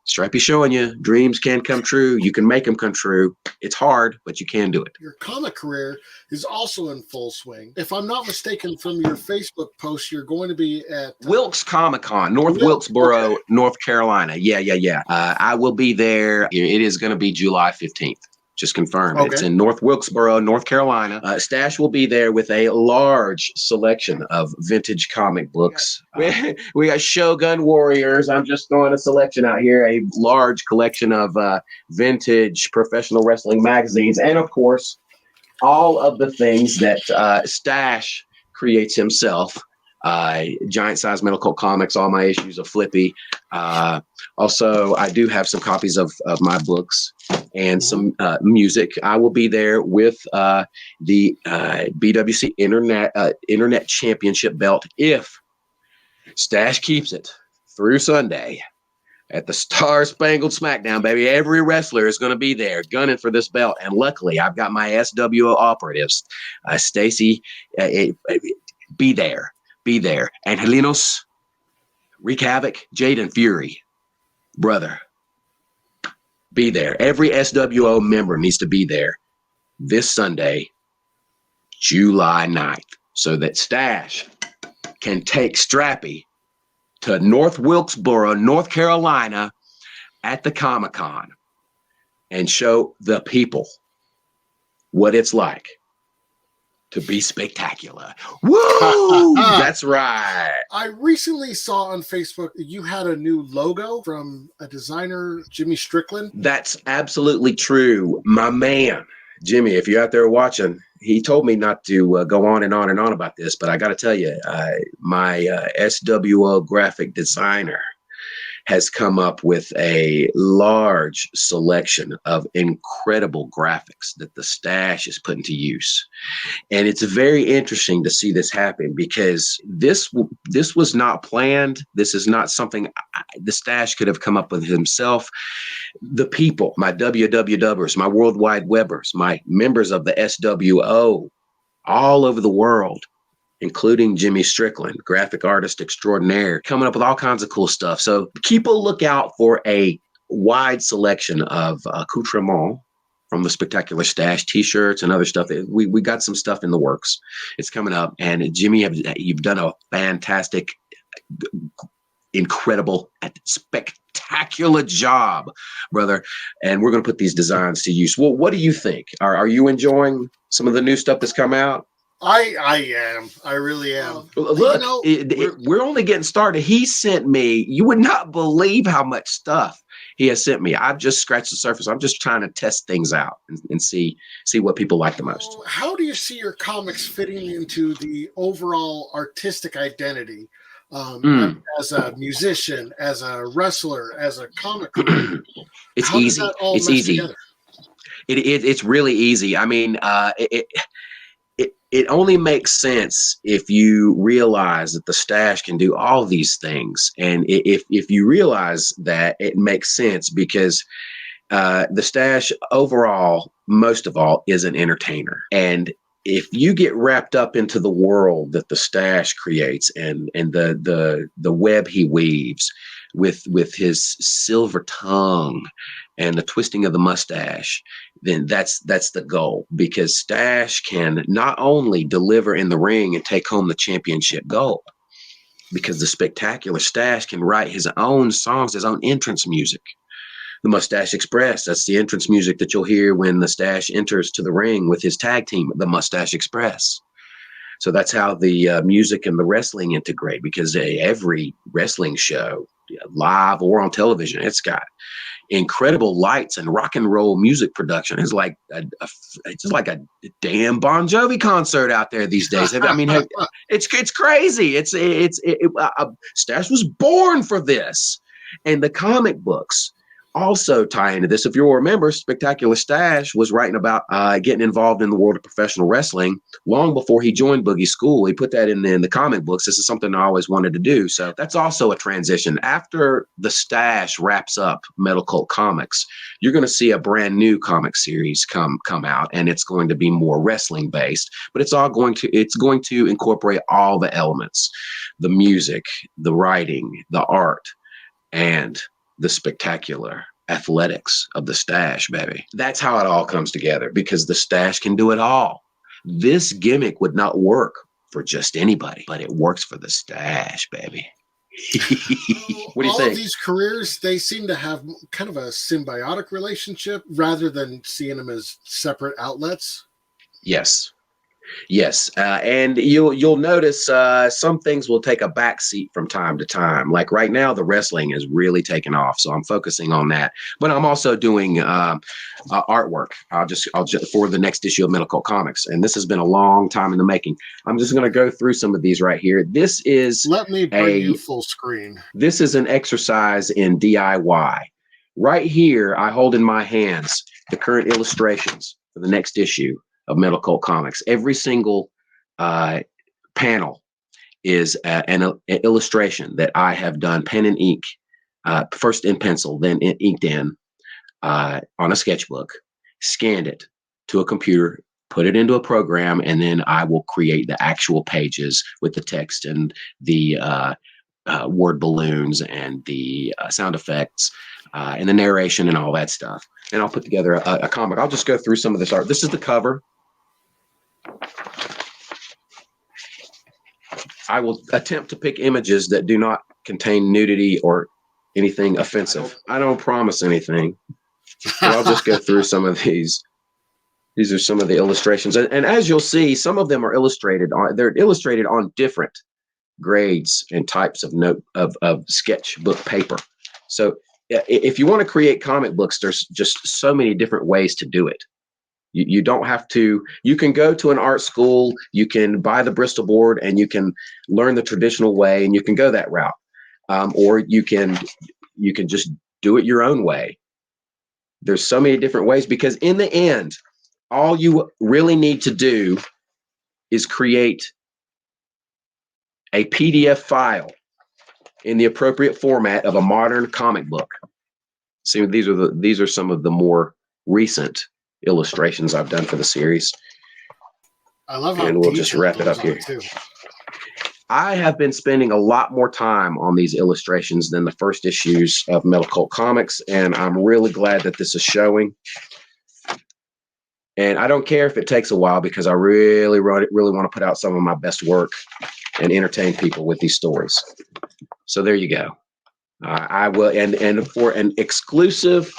[SPEAKER 2] Stripey showing you dreams can come true. You can make them come true. It's hard, but you can do it.
[SPEAKER 1] Your comic career is also in full swing. If I'm not mistaken from your Facebook post, you're going to be at
[SPEAKER 2] Wilkes Comic Con, Wilkesboro, okay. North Carolina. Yeah. I will be there. It is going to be July 15th. Just confirmed. Okay. It's in North Wilkesboro, North Carolina. Stache will be there with a large selection of vintage comic books. We got Shogun Warriors. I'm just throwing a selection out here. A large collection of vintage professional wrestling magazines. And, of course, all of the things that Stache creates himself. Giant size metal Cult Comix, all my issues of Flippy. Also, I do have some copies of my books and some music. I will be there with the BWC Internet Championship belt if Stache keeps it through Sunday at the Star Spangled Smackdown, baby. Every wrestler is going to be there gunning for this belt. And luckily, I've got my SWO operatives, Stacy, be there. And Helenos, Wreak Havoc, Jaden Fury, brother, be there. Every SWO member needs to be there this Sunday, July 9th, so that Stache can take Strappy to North Wilkesboro, North Carolina, at the Comic-Con and show the people what it's like to be spectacular. Woo! That's right.
[SPEAKER 1] I recently saw on Facebook that you had a new logo from a designer, Jimmy Strickland.
[SPEAKER 2] That's absolutely true. My man, Jimmy, if you're out there watching, he told me not to go on and on and on about this, but I got to tell you, my SWO graphic designer has come up with a large selection of incredible graphics that the Stache is putting to use. And it's very interesting to see this happen because this was not planned. This is not something the Stache could have come up with himself. The people, my WWWers, my worldwide webbers, my members of the SWO all over the world, including Jimmy Strickland, graphic artist extraordinaire, coming up with all kinds of cool stuff. So keep a lookout for a wide selection of accoutrements from the Spectacular Stache, t-shirts and other stuff. We got some stuff in the works. It's coming up. And Jimmy, you've done a fantastic, incredible, spectacular job, brother. And we're going to put these designs to use. Well, what do you think? Are you enjoying some of the new stuff that's come out?
[SPEAKER 1] I am. I really am.
[SPEAKER 2] Look, we're only getting started. He sent me, you would not believe how much stuff he has sent me. I've just scratched the surface. I'm just trying to test things out and see what people like the most.
[SPEAKER 1] How do you see your comics fitting into the overall artistic identity? As a musician, as a wrestler, as a comic creator?
[SPEAKER 2] It's easy. It's easy. It's really easy. I mean, it only makes sense if you realize that the Stache can do all these things. And if you realize that, it makes sense because the Stache overall, most of all, is an entertainer. And if you get wrapped up into the world that the Stache creates and the web he weaves with his silver tongue and the twisting of the mustache, then that's the goal, because Stache can not only deliver in the ring and take home the championship gold, because the Spectacular Stache can write his own songs, his own entrance music. The Mustache Express, that's the entrance music that you'll hear when the Stache enters to the ring with his tag team, the Mustache Express. So that's how the music and the wrestling integrate, because every wrestling show, live or on television, it's got incredible lights and rock and roll music production. It's like it's just like a damn Bon Jovi concert out there these days. I mean, it's crazy. Stache was born for this, and the comic books also tie into this. If you'll remember, Spectacular Stache was writing about getting involved in the world of professional wrestling long before he joined Boogie School. He put that in the comic books. This is something I always wanted to do. So that's also a transition. After the Stache wraps up Metal Cult Comix, you're going to see a brand new comic series come out, and it's going to be more wrestling based, but it's going to incorporate all the elements: the music, the writing, the art, and the spectacular athletics of the Stache, baby. That's how it all comes together, because the Stache can do it all. This gimmick would not work for just anybody, but it works for the Stache, baby. What do you think?
[SPEAKER 1] All of these careers, they seem to have kind of a symbiotic relationship rather than seeing them as separate outlets.
[SPEAKER 2] Yes, and you'll notice some things will take a backseat from time to time. Like right now, the wrestling is really taking off, so I'm focusing on that. But I'm also doing artwork. I'll just for the next issue of Metal Cult Comix, and this has been a long time in the making. I'm just going to go through some of these right here. This is
[SPEAKER 1] let me bring you full screen.
[SPEAKER 2] This is an exercise in DIY. Right here, I hold in my hands the current illustrations for the next issue of Metal Cult Comix. Every single panel is an illustration that I have done pen and ink, first in pencil, then inked in on a sketchbook, scanned it to a computer, put it into a program, and then I will create the actual pages with the text and the word balloons and the sound effects and the narration and all that stuff. And I'll put together a comic. I'll just go through some of this art. This is the cover. I will attempt to pick images that do not contain nudity or anything offensive. I don't promise anything. But I'll just go through some of these. These are some of the illustrations. And as you'll see, some of them are illustrated on, they're illustrated on different grades and types of sketchbook paper. So if you want to create comic books, there's just so many different ways to do it. You don't have to, you can go to an art school, you can buy the Bristol board and you can learn the traditional way and you can go that route. Or you can just do it your own way. There's so many different ways, because in the end, all you really need to do is create a PDF file in the appropriate format of a modern comic book. See, these are some of the more recent illustrations I've done for the series.
[SPEAKER 1] I love how
[SPEAKER 2] and we'll just wrap it up here.
[SPEAKER 1] Too.
[SPEAKER 2] I have been spending a lot more time on these illustrations than the first issues of Metal Cult Comics, and I'm really glad that this is showing. And I don't care if it takes a while, because I really want to put out some of my best work and entertain people with these stories. So there you go. I will, and for an exclusive,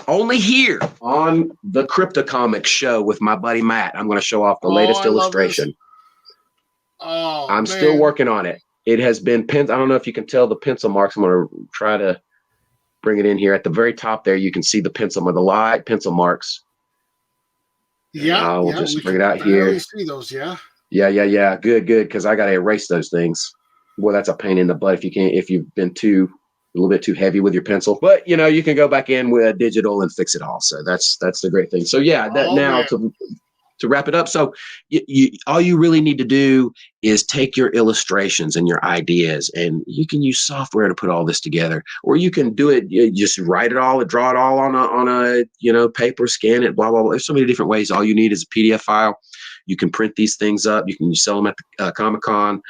[SPEAKER 2] only here on the Crypto Comix show with my buddy Matt, I'm going to show off the latest illustration. I'm still working on it. It has been I don't know if you can tell the pencil marks. I'm going to try to bring it in here at the very top there. You can see the the light pencil marks.
[SPEAKER 1] Yeah,
[SPEAKER 2] I'll just bring it out here.
[SPEAKER 1] See those, yeah.
[SPEAKER 2] Yeah. Good. Because I got to erase those things. Boy, that's a pain in the butt if you've been a little bit too heavy with your pencil. But you can go back in with digital and fix it all. So that's the great thing. So yeah, to wrap it up. So all you really need to do is take your illustrations and your ideas, and you can use software to put all this together, or you can do it. You just write it all, draw it all on a paper, scan it, blah, blah, blah. There's so many different ways. All you need is a PDF file. You can print these things up. You can sell them at the Comic-Con.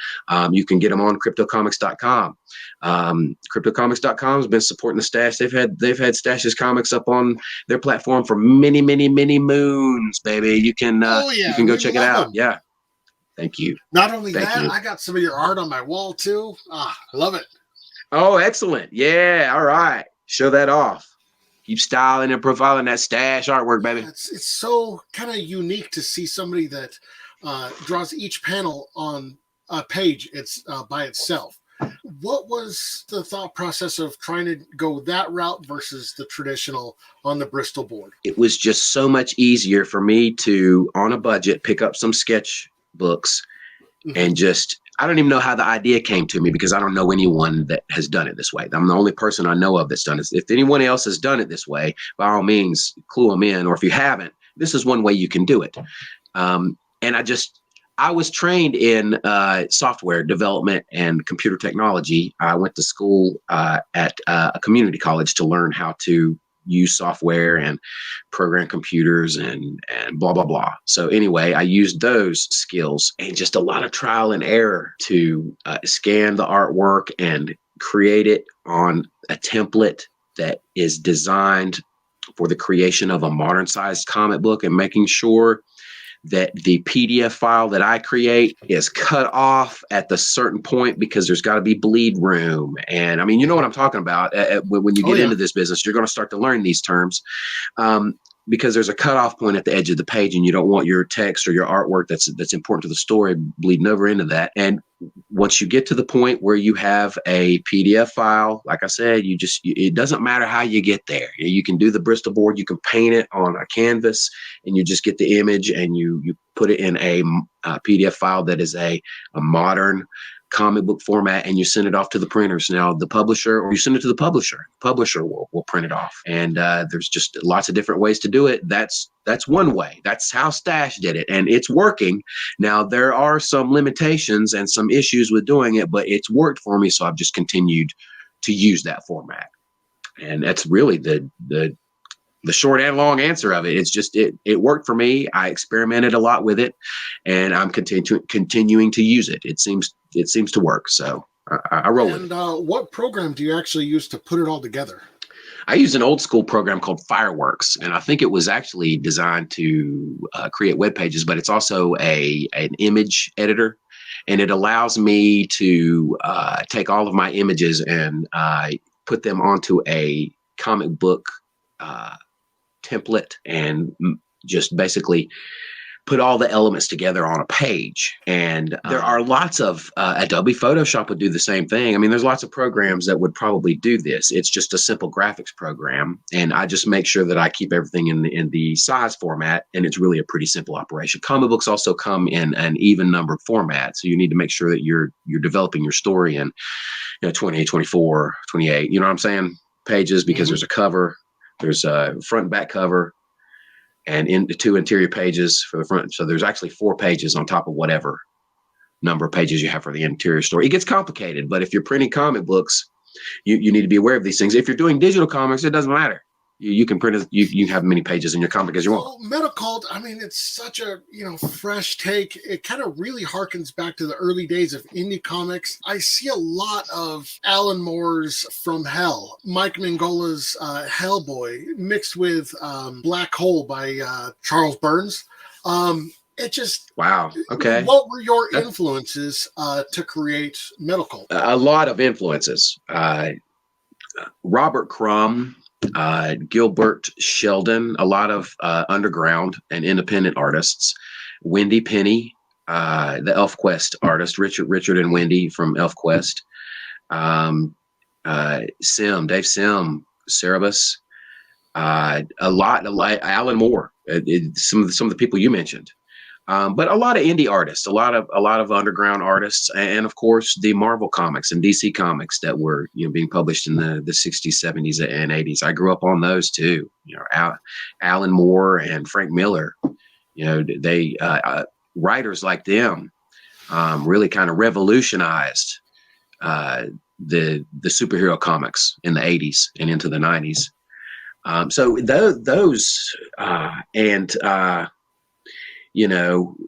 [SPEAKER 2] You can get them on CryptoComix.com. CryptoComix.com has been supporting the Stache. They've had Stache's comics up on their platform for many, many, many moons, baby. You can go check it out. Yeah. Thank you.
[SPEAKER 1] Not only I got some of your art on my wall too. I love it.
[SPEAKER 2] Oh, excellent. Yeah. All right. Show that off. Keep styling and profiling that Stache artwork, baby.
[SPEAKER 1] It's so kind of unique to see somebody that draws each panel on a page. It's by itself. What was the thought process of trying to go that route versus the traditional on the Bristol board?
[SPEAKER 2] It was just so much easier for me to, on a budget, pick up some sketch books and just, I don't even know how the idea came to me, because I don't know anyone that has done it this way. I'm the only person I know of that's done it. If anyone else has done it this way, by all means, clue them in. Or if you haven't, this is one way you can do it. And I was trained in software development and computer technology. I went to school at a community college to learn how to use software and program computers and blah, blah, blah. So anyway, I used those skills and just a lot of trial and error to scan the artwork and create it on a template that is designed for the creation of a modern sized comic book, and making sure that the PDF file that I create is cut off at the certain point, because there's got to be bleed room. And I mean, you know what I'm talking about. When you get into this business, you're going to start to learn these terms, because there's a cutoff point at the edge of the page, and you don't want your text or your artwork that's important to the story bleeding over into that. And once you get to the point where you have a PDF file, like I said, it doesn't matter how you get there. You can do the Bristol board, you can paint it on a canvas, and you just get the image and you put it in a PDF file that is a modern comic book format, and you send it off to the printers. Now the publisher, or you send it to the publisher will print it off. And there's just lots of different ways to do it. That's one way. That's how Stache did it, and it's working. Now there are some limitations and some issues with doing it, but it's worked for me, so I've just continued to use that format. And that's really the short and long answer of it. It's just it worked for me. I experimented a lot with it, and I'm continuing to use it. It seems to work. So I roll with it.
[SPEAKER 1] And what program do you actually use to put it all together?
[SPEAKER 2] I use an old school program called Fireworks, and I think it was actually designed to create web pages, but it's also an image editor. and it allows me to take all of my images and put them onto a comic book template and just basically put all the elements together on a page. And there are lots of Adobe Photoshop would do the same thing. I mean, there's lots of programs that would probably do this. It's just a simple graphics program, and I just make sure that I keep everything in the size format, and it's really a pretty simple operation. Comic books also come in an even numbered format, so you need to make sure that you're developing your story in 28, 24, 28, you know what I'm saying, pages, because there's a cover, there's a front and back cover, and in the 2 interior pages for the front. So there's actually 4 pages on top of whatever number of pages you have for the interior story. It gets complicated, but if you're printing comic books, you need to be aware of these things. If you're doing digital comics, it doesn't matter. You can print you can have many pages in your comic as you want.
[SPEAKER 1] Well, Metal Cult, I mean, it's such a fresh take. It kind of really harkens back to the early days of indie comics. I see a lot of Alan Moore's From Hell, Mike Minghola's Hellboy, mixed with Black Hole by Charles Burns. It just
[SPEAKER 2] wow. Okay.
[SPEAKER 1] What were your influences to create Metal Cult?
[SPEAKER 2] A lot of influences. Robert Crumb, Gilbert Sheldon, a lot of underground and independent artists. Wendy Penny, the ElfQuest artist, Richard and Wendy from ElfQuest. Dave Sim, Cerebus. A lot like Alan Moore. Some of the people you mentioned. But a lot of indie artists, a lot of underground artists, and of course the Marvel comics and DC comics that were being published in the 60s, 70s, and 80s. I grew up on those too. Alan Moore and Frank Miller. They writers like them really kind of revolutionized the superhero comics in the 80s and into the 90s. So those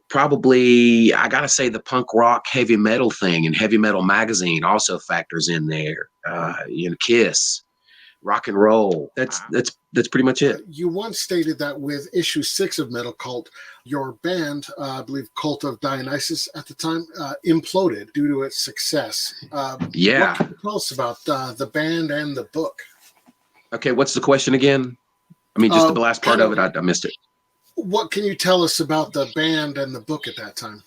[SPEAKER 2] probably I gotta say the punk rock heavy metal thing and Heavy Metal Magazine also factors in there. Kiss, rock and roll. That's pretty much it.
[SPEAKER 1] You once stated that with issue 6 of Metal Cult, your band, I believe Cult of Dionysus at the time, imploded due to its success. What can you tell us about the band and the book?
[SPEAKER 2] Okay, what's the question again? I mean, just the last part of it, I missed it.
[SPEAKER 1] What can you tell us about the band and the book at that time?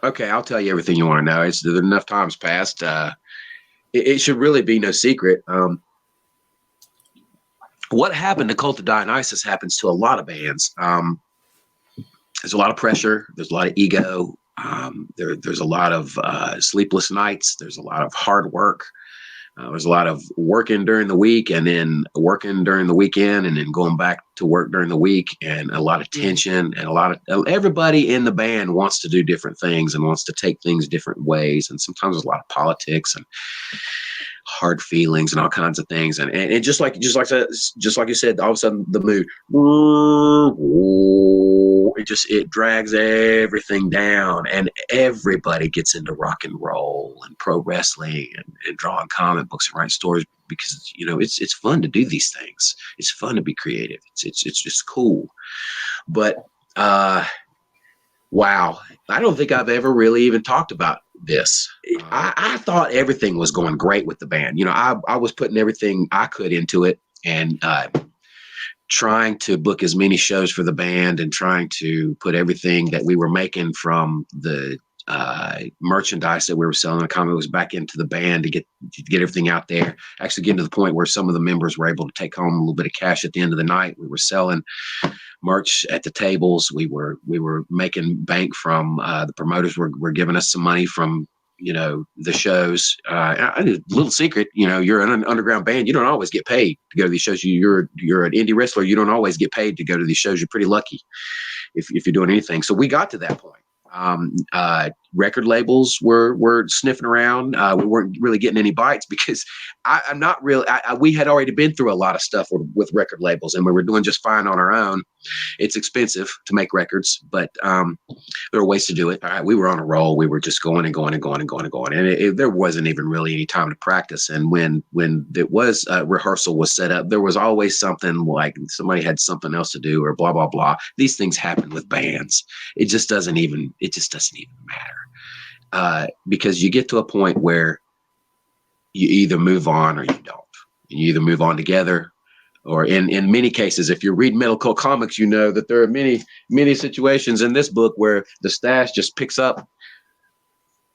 [SPEAKER 2] Okay, I'll tell you everything you want to know. There's enough times passed. It should really be no secret. What happened to Cult of Dionysus happens to a lot of bands. There's a lot of pressure. There's a lot of ego. There's a lot of sleepless nights. There's a lot of hard work. There's a lot of working during the week and then working during the weekend and then going back to work during the week, and a lot of tension, and everybody in the band wants to do different things and wants to take things different ways. And sometimes there's a lot of politics and hard feelings and all kinds of things. And just like you said, all of a sudden the mood, it drags everything down, and everybody gets into rock and roll and pro wrestling and drawing comic books and writing stories because it's fun to do these things. It's fun to be creative. It's just cool. But wow, I don't think I've ever really even talked about this. I thought everything was going great with the band. I was putting everything I could into it, and trying to book as many shows for the band and trying to put everything that we were making from the merchandise that we were selling, the comic books, back into the band to get everything out there. Actually getting to the point where some of the members were able to take home a little bit of cash at the end of the night. We were selling merch at the tables. We were making bank from the promoters were giving us some money from the shows. A little secret, you're an underground band. You don't always get paid to go to these shows. You're an indie wrestler. You don't always get paid to go to these shows. You're pretty lucky if you're doing anything. So we got to that point. Record labels were sniffing around. We weren't really getting any bites because I'm not really. We had already been through a lot of stuff with record labels, and we were doing just fine on our own. It's expensive to make records, but there are ways to do it. All right, we were on a roll. We were just going and going and going and going and going, and there wasn't even really any time to practice. And when it was rehearsal was set up, there was always something like somebody had something else to do or blah blah blah. These things happen with bands. It just doesn't even matter. because you get to a point where you either move on or you don't. You either move on together, or in many cases, if you're reading Cult Comix, you know that there are many situations in this book where the Stache just picks up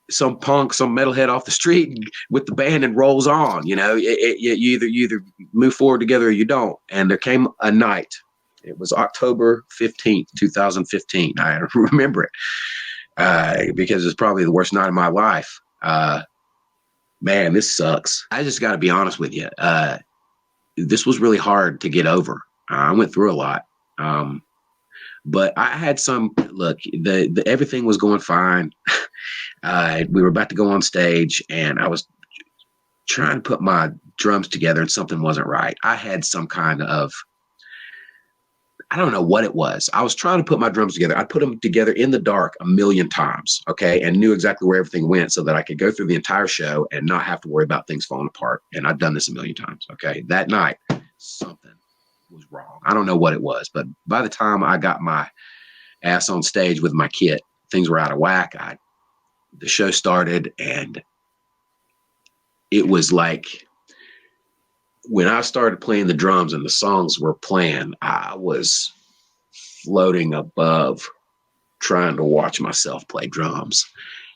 [SPEAKER 2] some punk, some metalhead off the street with the band and rolls on. You either move forward together or you don't. And there came a night. It was October 15th, 2015. I remember it because it's probably the worst night of my life. Man, this sucks. I just got to be honest with you. This was really hard to get over. I went through a lot. But I had some look, everything was going fine. We were about to go on stage and I was trying to put my drums together and something wasn't right. I had some kind of, I don't know what it was. I was trying to put my drums together. I put them together in the dark a million times. Okay. And knew exactly where everything went so that I could go through the entire show and not have to worry about things falling apart. And I've done this a million times. Okay. That night, something was wrong. I don't know what it was, but by the time I got my ass on stage with my kit, things were out of whack. The show started and it was like when I started playing the drums and the songs were playing, I was floating above trying to watch myself play drums.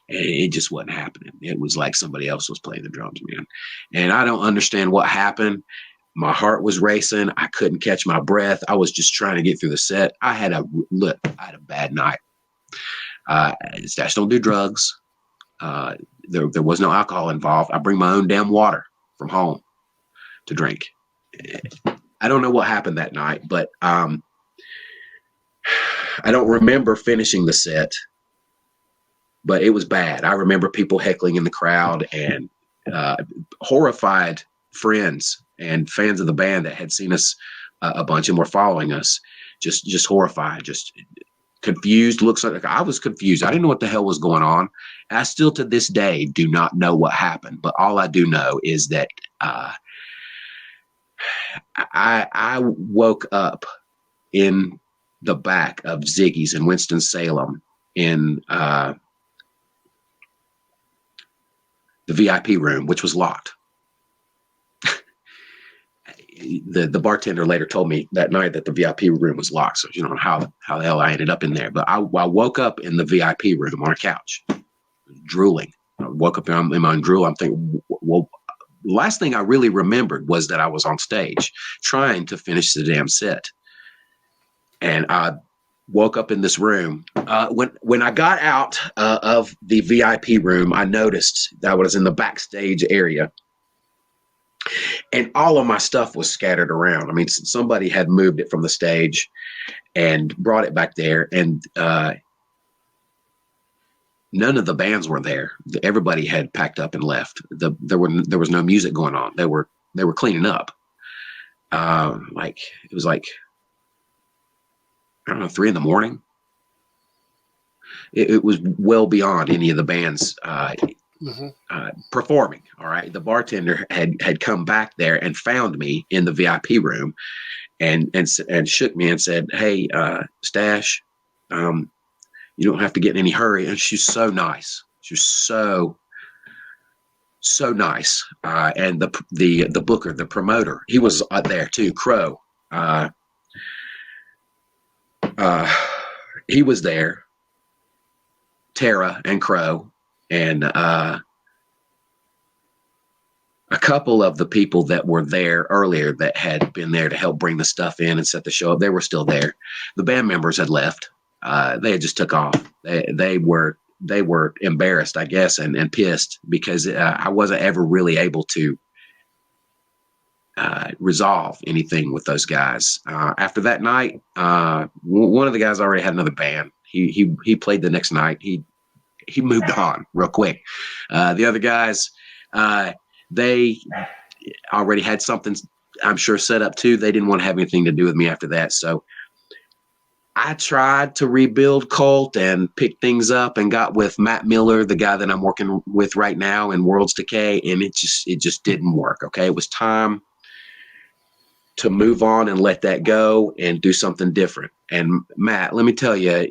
[SPEAKER 2] And it just wasn't happening. It was like somebody else was playing the drums, man. And I don't understand what happened. My heart was racing. I couldn't catch my breath. I was just trying to get through the set. I had a bad night. Stache don't do drugs. There was no alcohol involved. I bring my own damn water from home to drink. I don't know what happened that night, but I don't remember finishing the set, but it was bad. I remember people heckling in the crowd and horrified friends and fans of the band that had seen us a bunch and were following us, just horrified, just confused. Looks like I was confused. I didn't know what the hell was going on. I still to this day do not know what happened, but all I do know is that I woke up in the back of Ziggy's in Winston-Salem in the VIP room, which was locked. The bartender later told me that night that the VIP room was locked. So you know how the hell I ended up in there. But I woke up in the VIP room on a couch, drooling. I woke up in my own drool. I'm thinking, well, the last thing I really remembered was that I was on stage trying to finish the damn set. And I woke up in this room. When I got out of the VIP room, I noticed that I was in the backstage area. And all of my stuff was scattered around. I mean, somebody had moved it from the stage and brought it back there. And none of the bands were there. Everybody had packed up and left. There was no music going on. They were cleaning up. It was like, I don't know, 3 a.m. It was well beyond any of the bands performing. All right. The bartender had come back there and found me in the VIP room and shook me and said, "Hey, Stache, you don't have to get in any hurry." And she's so nice. She's so nice. And the booker, the promoter, he was there too. Crow. He was there. Tara and Crow. And a couple of the people that were there earlier that had been there to help bring the stuff in and set the show up, they were still there. The band members had left. They had just took off. They were embarrassed, I guess, and pissed because I wasn't ever really able to resolve anything with those guys. After that night, one of the guys already had another band. He played the next night. He moved on real quick. The other guys, they already had something, I'm sure, set up too. They didn't want to have anything to do with me after that. So I tried to rebuild Cult and pick things up and got with Matt Miller, the guy that I'm working with right now in Worlds Decay. And it just didn't work. Okay. It was time to move on and let that go and do something different. And Matt, let me tell you,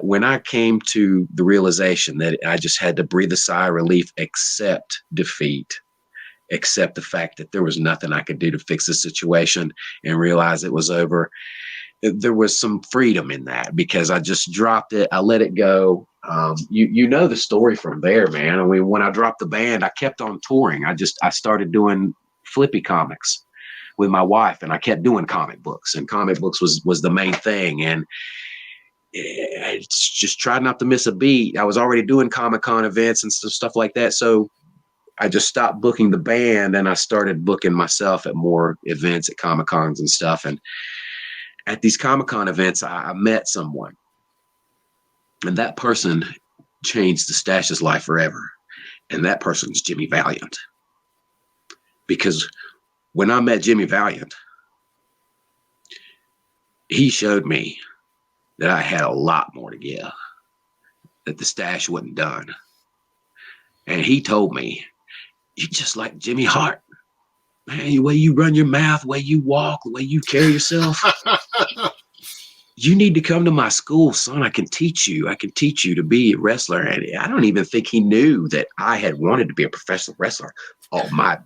[SPEAKER 2] when I came to the realization that I just had to breathe a sigh of relief, accept defeat, accept the fact that there was nothing I could do to fix the situation, and realize it was over, there was some freedom in that, because I just dropped it. I let it go. You know the story from there, man. I mean, when I dropped the band, I kept on touring. I started doing Flippy comics with my wife, and I kept doing comic books, and comic books was the main thing. And it's just tried not to miss a beat. I was already doing Comic-Con events and stuff like that. So I just stopped booking the band, and I started booking myself at more events at Comic-Cons and stuff. And at these Comic-Con events, I met someone, and that person changed the Stache's life forever. And that person's Jimmy Valiant. Because when I met Jimmy Valiant, he showed me that I had a lot more to give, that the Stache wasn't done. And he told me, "You're just like Jimmy Hart. Man, the way you run your mouth, the way you walk, the way you carry yourself. You need to come to my school, son. I can teach you. I can teach you to be a wrestler." And I don't even think he knew that I had wanted to be a professional wrestler all my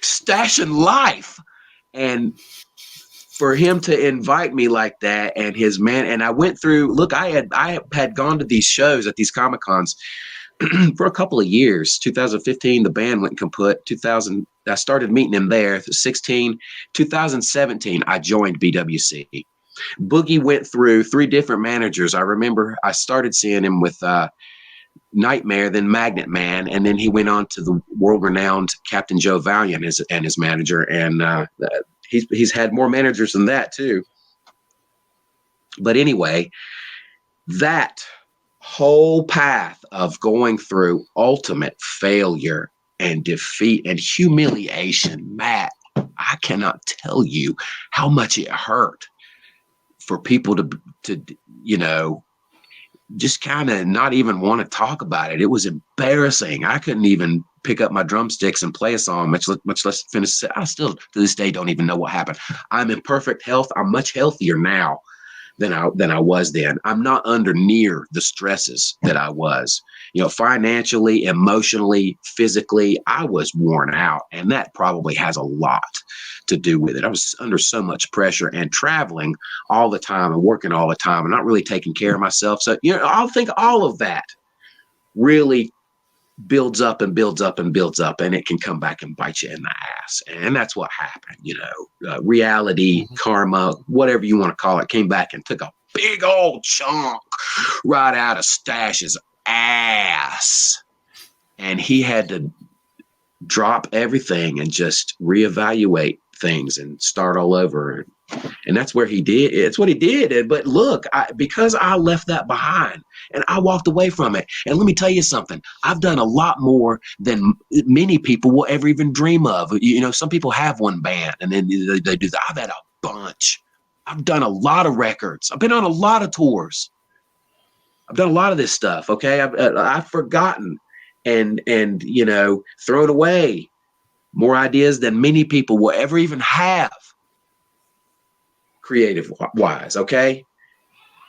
[SPEAKER 2] Stache in life. And for him to invite me like that, and his man, and I went through, look, I had gone to these shows at these Comic-Cons for a couple of years. 2015, the band went kaput. 2000, I started meeting him there. 16, 2017, I joined BWC. Boogie went through 3 different managers. I remember I started seeing him with Nightmare, then Magnet Man, and then he went on to the world-renowned Captain Joe Valiant and his manager, and he's had more managers than that too. But anyway, that whole path of going through ultimate failure and defeat and humiliation, Matt, I cannot tell you how much it hurt for people to you know, just kind of not even want to talk about it. It was embarrassing. I couldn't even pick up my drumsticks and play a song, much less finish it. I still, to this day, don't even know what happened. I'm in perfect health. I'm much healthier now than I was then. I'm not under near the stresses that I was. You know, financially, emotionally, physically, I was worn out, and that probably has a lot to do with it. I was under so much pressure and traveling all the time and working all the time and not really taking care of myself. So, you know, I think all of that really builds up and builds up and builds up, and it can come back and bite you in the ass. And that's what happened. You know, reality, karma, whatever you want to call it, came back and took a big old chunk right out of Stache's ass. And he had to drop everything and just reevaluate things and start all over. And that's where he did. It's what he did. But look, because I left that behind and I walked away from it. And let me tell you something. I've done a lot more than many people will ever even dream of. You know, some people have one band and then they do that. I've had a bunch. I've done a lot of records. I've been on a lot of tours. I've done a lot of this stuff. Okay. I've forgotten and, you know, thrown away more ideas than many people will ever even have, creative wise. Okay.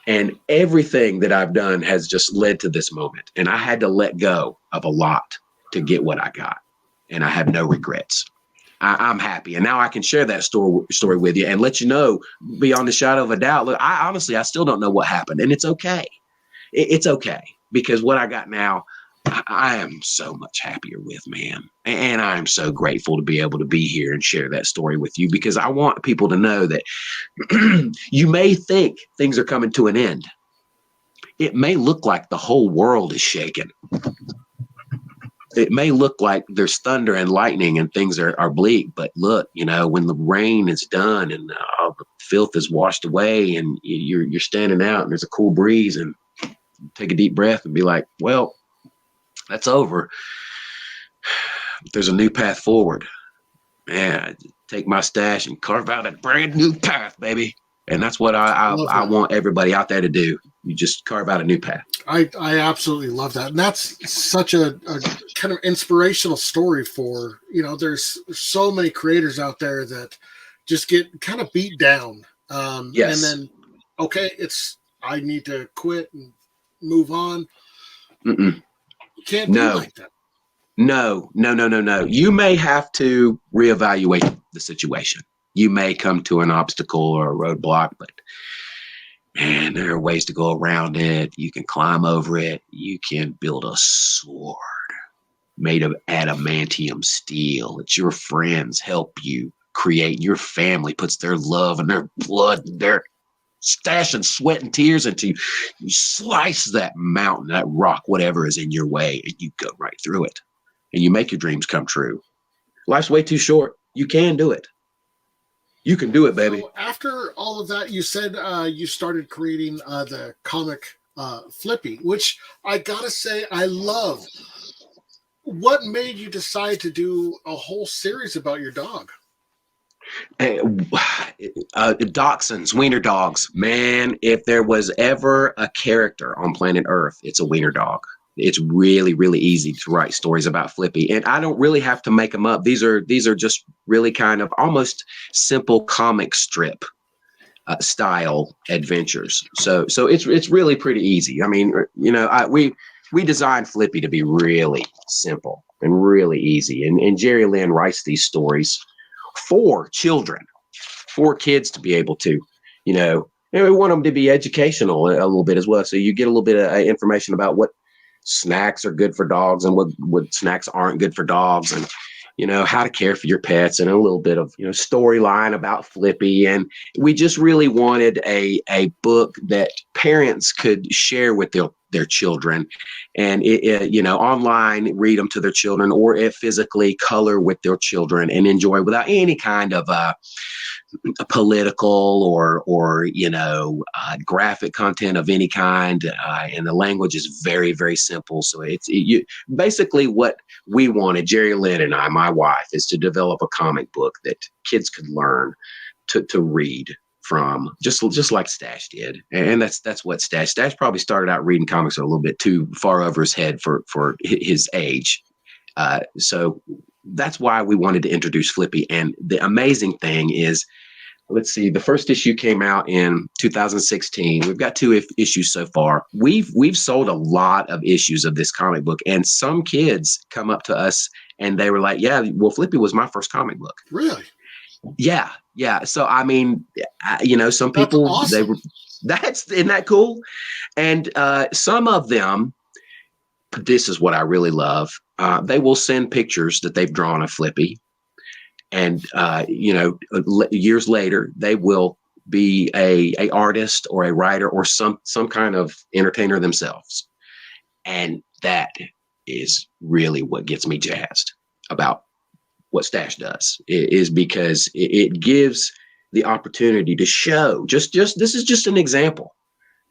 [SPEAKER 2] And everything that I've done has just led to this moment. And I had to let go of a lot to get what I got. And I have no regrets. I'm happy. And now I can share that story with you and let you know beyond a shadow of a doubt. Look, I still don't know what happened. And it's okay. It's okay, because what I got now, I am so much happier with, man. And I am so grateful to be able to be here and share that story with you, because I want people to know that you may think things are coming to an end. It may look like the whole world is shaking. It may look like there's thunder and lightning and things are bleak, but look, you know, when the rain is done and all the filth is washed away and you're standing out and there's a cool breeze, and take a deep breath and be like, well, that's over. There's a new path forward. Man, take my Stache and carve out a brand new path, baby. And that's what I want everybody out there to do. You just carve out a new path.
[SPEAKER 1] I absolutely love that. And that's such a kind of inspirational story for, you know, there's so many creators out there that just get kind of beat down. And
[SPEAKER 2] Yes.
[SPEAKER 1] then, okay, I need to quit and move on.
[SPEAKER 2] Mm-mm.
[SPEAKER 1] You can't be
[SPEAKER 2] No,
[SPEAKER 1] like that.
[SPEAKER 2] no, no, no, no, no. You may have to reevaluate the situation. You may come to an obstacle or a roadblock, but man, there are ways to go around it. You can climb over it. You can build a sword made of adamantium steel. It's your friends help you create. Your family puts their love and their blood, their stash and sweat and tears into you. You slice that mountain, that rock, whatever is in your way, and you go right through it. And you make your dreams come true. Life's way too short. You can do it. You can do it, baby.
[SPEAKER 1] So after all of that, you said you started creating the comic Flippy, which I gotta say I love. What made you decide to do a whole series about your dog?
[SPEAKER 2] Dachshunds, wiener dogs. Man, if there was ever a character on planet Earth, it's a wiener dog. It's really, really easy to write stories about Flippy, and I don't really have to make them up. These are just really kind of almost simple comic strip style adventures. So it's really pretty easy. I mean, we designed Flippy to be really simple and really easy, and Jerry Lynn writes these stories for children, for kids to be able to, and we want them to be educational a little bit as well. So you get a little bit of information about what snacks are good for dogs and what snacks aren't good for dogs, and how to care for your pets, and a little bit of storyline about Flippy. And we just really wanted a book that parents could share with their children, and online read them to their children, or physically color with their children and enjoy without any kind of political or graphic content of any kind, and the language is very, very simple. So basically what we wanted, Jerry Lynn and I, my wife, is to develop a comic book that kids could learn to read from, just like Stache did. And that's what Stache probably started out reading comics a little bit too far over his head for his age. So that's why we wanted to introduce Flippy. And the amazing thing is, let's see, the first issue came out in 2016. We've got two issues so far. We've sold a lot of issues of this comic book, and some kids come up to us and they were like, "Yeah, well, Flippy was my first comic book."
[SPEAKER 1] Really?
[SPEAKER 2] Yeah, yeah. So I mean, some
[SPEAKER 1] That's
[SPEAKER 2] people
[SPEAKER 1] awesome.
[SPEAKER 2] isn't that cool? And some of them, this is what I really love. They will send pictures that they've drawn of Flippy, and years later they will be a artist or a writer or some kind of entertainer themselves. And that is really what gets me jazzed about what Stache does, is because it gives the opportunity to show just this is just an example.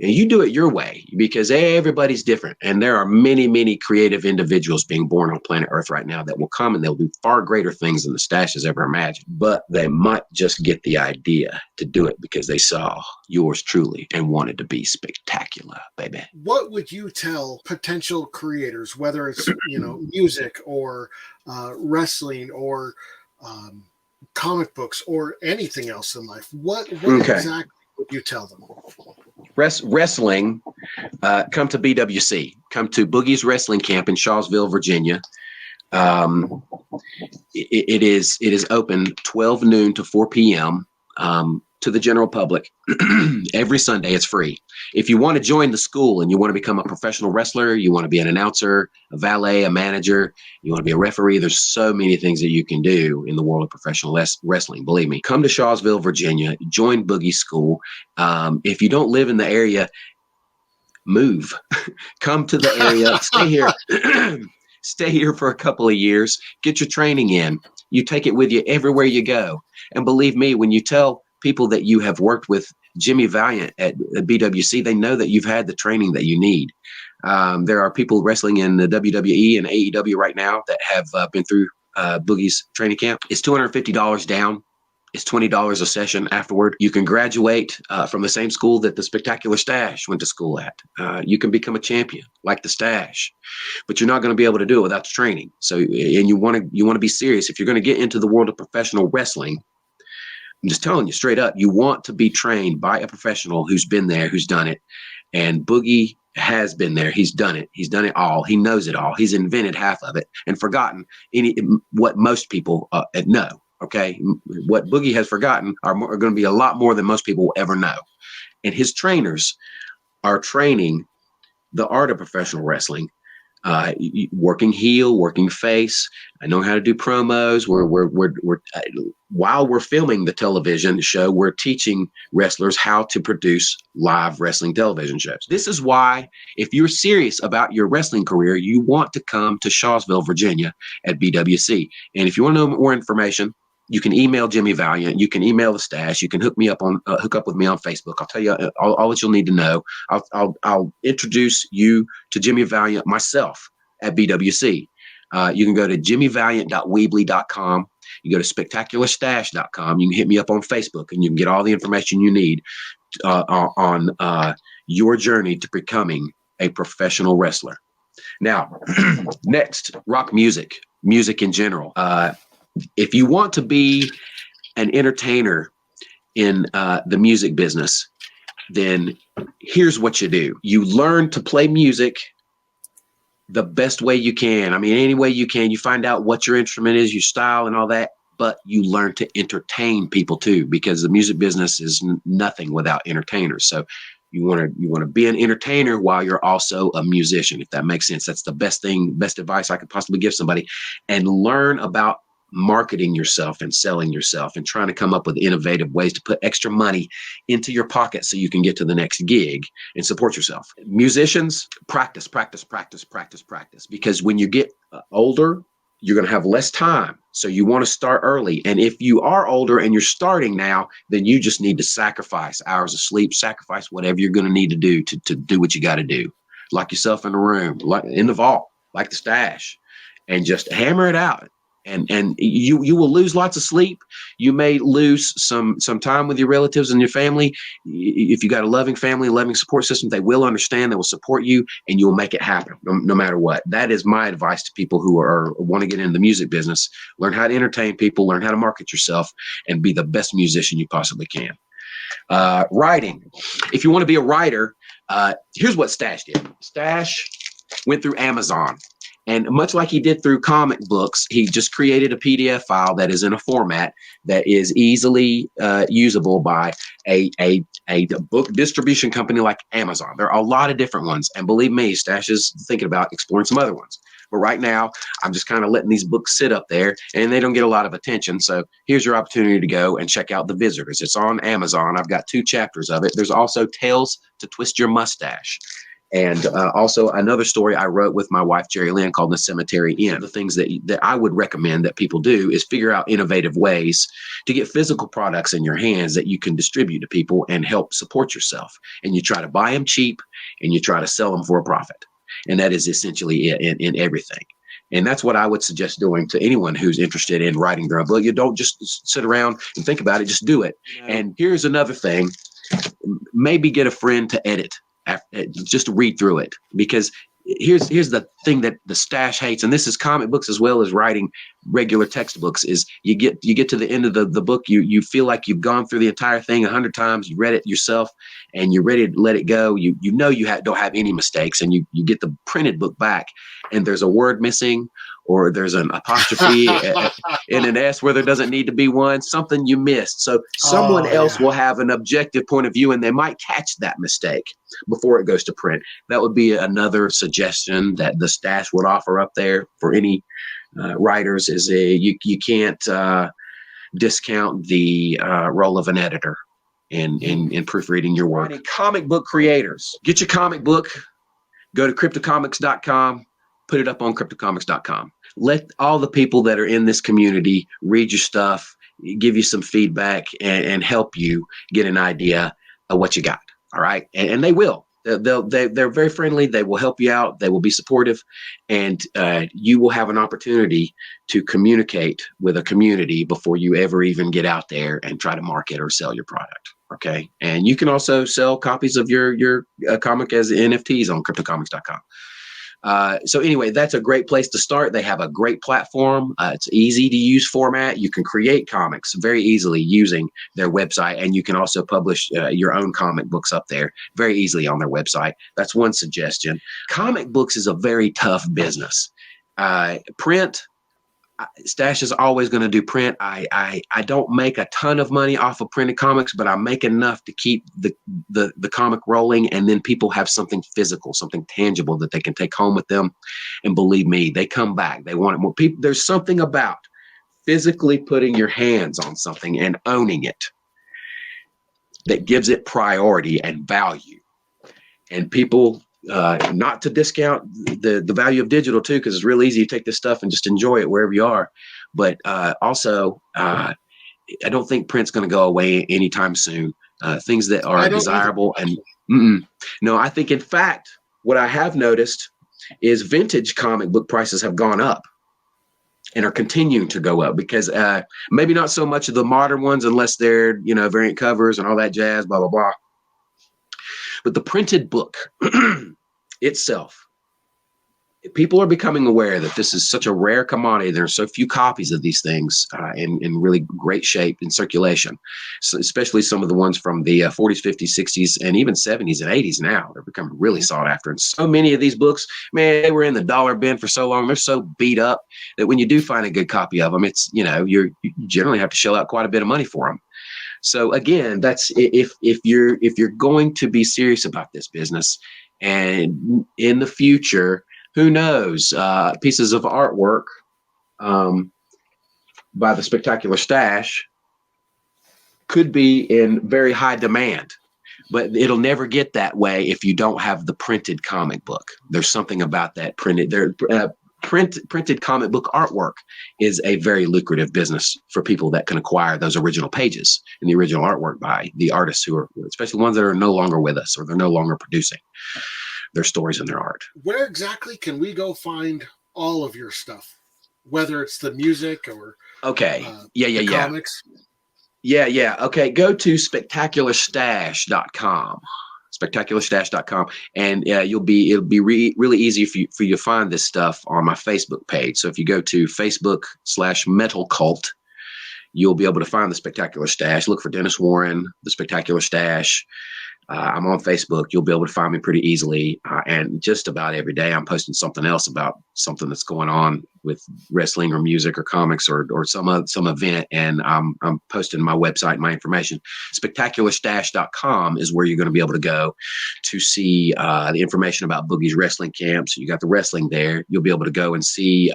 [SPEAKER 2] And you do it your way, because everybody's different. And there are many, many creative individuals being born on planet Earth right now that will come and they'll do far greater things than the Stache has ever imagined. But they might just get the idea to do it because they saw yours truly and wanted to be spectacular, baby.
[SPEAKER 1] What would you tell potential creators, whether it's music or wrestling or um, comic books or anything else in life? What
[SPEAKER 2] Okay.
[SPEAKER 1] exactly would you tell them?
[SPEAKER 2] Wrestling, come to BWC, come to Boogie's Wrestling Camp in Shawsville, Virginia. It is open 12 noon to 4 p.m. To the general public. Every Sunday. It's free. If you want to join the school and you want to become a professional wrestler, you want to be an announcer, a valet, a manager, you want to be a referee, there's so many things that you can do in the world of professional wrestling. Believe me, come to Shawsville, Virginia, join Boogie School. If you don't live in the area, move. Come to the area, stay here. Stay here for a couple of years, get your training in. You take it with you everywhere you go. And believe me, when you tell people that you have worked with Jimmy Valiant at BWC, they know that you've had the training that you need. There are people wrestling in the WWE and AEW right now that have been through Boogie's training camp. It's $250 down. It's $20 a session afterward. You can graduate from the same school that the spectacular Stache went to school at. You can become a champion like the Stache, but you're not going to be able to do it without the training. So, and you want to be serious. If you're going to get into the world of professional wrestling, I'm just telling you straight up, you want to be trained by a professional who's been there, who's done it. And Boogie has been there. He's done it. He's done it all. He knows it all. He's invented half of it and forgotten what most people know. Okay. What Boogie has forgotten are going to be a lot more than most people will ever know. And his trainers are training the art of professional wrestling, working heel, working face. I know how to do promos. While we're filming the television show, we're teaching wrestlers how to produce live wrestling television shows. This is why, if you're serious about your wrestling career, you want to come to Shawsville, Virginia at BWC. And if you want to know more information, you can email Jimmy Valiant. You can email the Stache. You can hook up with me on Facebook. I'll tell you all that you'll need to know. I'll introduce you to Jimmy Valiant myself at BWC. You can go to jimmyvaliant.weebly.com. You go to spectacularstash.com. You can hit me up on Facebook, and you can get all the information you need on your journey to becoming a professional wrestler. Now, next, rock music in general. If you want to be an entertainer in the music business, then here's what you do. You learn to play music the best way you can. I mean, any way you can. You find out what your instrument is, your style and all that, but you learn to entertain people too, because the music business is nothing without entertainers. So you want to be an entertainer while you're also a musician, if that makes sense. That's the best advice I could possibly give somebody. And learn about marketing yourself and selling yourself and trying to come up with innovative ways to put extra money into your pocket so you can get to the next gig and support yourself. Musicians, practice, because when you get older, you're going to have less time. So you want to start early. And if you are older and you're starting now, then you just need to sacrifice hours of sleep, sacrifice whatever you're going to need to do to do what you got to do. Lock yourself in a room, like in the vault, like the Stache, and just hammer it out. And you will lose lots of sleep. You may lose some time with your relatives and your family. If you got a loving family, a loving support system, they will understand, they will support you, and you'll make it happen no matter what. That is my advice to people who want to get into the music business. Learn how to entertain people, learn how to market yourself, and be the best musician you possibly can. Writing. If you want to be a writer, here's what Stache did. Stache went through Amazon. And much like he did through comic books, he just created a PDF file that is in a format that is easily usable by a book distribution company like Amazon. There are a lot of different ones. And believe me, Stache is thinking about exploring some other ones. But right now, I'm just kind of letting these books sit up there, and they don't get a lot of attention. So here's your opportunity to go and check out The Visitors. It's on Amazon. I've got 2 chapters of it. There's also Tales to Twist Your Mustache. And also another story I wrote with my wife, Jerry Lynn, called The Cemetery Inn. The things that I would recommend that people do is figure out innovative ways to get physical products in your hands that you can distribute to people and help support yourself. And you try to buy them cheap, and you try to sell them for a profit. And that is essentially it in everything. And that's what I would suggest doing to anyone who's interested in writing their own book. You don't just sit around and think about it, just do it. And here's another thing. Maybe get a friend to edit. Just to read through it, because here's the thing that the Stache hates, and this is comic books as well as writing regular textbooks, is you get to the end of the book, you feel like you've gone through the entire thing 100 times, you read it yourself, and you're ready to let it go. You don't have any mistakes, and you get the printed book back, and there's a word missing, or there's an apostrophe in an S where there doesn't need to be one, something you missed. So someone else will have an objective point of view, and they might catch that mistake before it goes to print. That would be another suggestion that the Stache would offer up there for any writers, is you can't discount the role of an editor in proofreading your work. Comic book creators, get your comic book, go to cryptocomics.com, put it up on cryptocomics.com. Let all the people that are in this community read your stuff, give you some feedback, and help you get an idea of what you got. All right. And they will. They're very friendly. They will help you out. They will be supportive. And you will have an opportunity to communicate with a community before you ever even get out there and try to market or sell your product. Okay. And you can also sell copies of your comic as NFTs on cryptocomics.com. So anyway, that's a great place to start. They have a great platform. It's easy to use format. You can create comics very easily using their website, and you can also publish your own comic books up there very easily on their website. That's one suggestion. Comic books is a very tough business. Print, Stache is always going to do print. I don't make a ton of money off of printed comics, but I make enough to keep the comic rolling, and then people have something physical, something tangible that they can take home with them. And believe me, they come back. They want it more. People, there's something about physically putting your hands on something and owning it that gives it priority and value. And people, not to discount the value of digital too, because it's real easy to take this stuff and just enjoy it wherever you are. But also, I don't think print's going to go away anytime soon. Things that are desirable and no, I think in fact, what I have noticed is vintage comic book prices have gone up and are continuing to go up because maybe not so much of the modern ones, unless they're, variant covers and all that jazz, blah, blah, blah. But the printed book itself, people are becoming aware that this is such a rare commodity. There are so few copies of these things in really great shape in circulation, so especially some of the ones from the 40s, 50s, 60s, and even 70s and 80s now. They're becoming really sought after. And so many of these books, man, they were in the dollar bin for so long. They're so beat up that when you do find a good copy of them, it's, you generally have to shell out quite a bit of money for them. So again, that's if you're going to be serious about this business, and in the future, who knows, pieces of artwork by the Spectacular Stache could be in very high demand, but it'll never get that way if you don't have the printed comic book. There's something about that printed comic book artwork is a very lucrative business for people that can acquire those original pages and the original artwork by the artists who are, especially ones that are no longer with us or they're no longer producing their stories and their art.
[SPEAKER 1] Where exactly can we go find all of your stuff, whether it's the music or comics?
[SPEAKER 2] Okay, go to spectacularstache.com. spectacularstache.com, and it'll be really easy for you to find this stuff on my Facebook page. So if you go to Facebook/Metal Cult, you'll be able to find the Spectacular Stache. Look for Dennis Warren, the Spectacular Stache. I'm on Facebook. You'll be able to find me pretty easily. And just about every day, I'm posting something else about something that's going on with wrestling or music or comics or some event. And I'm posting my website, my information. Spectacularstache.com is where you're going to be able to go to see the information about Boogie's wrestling camps. You got the wrestling there. You'll be able to go and see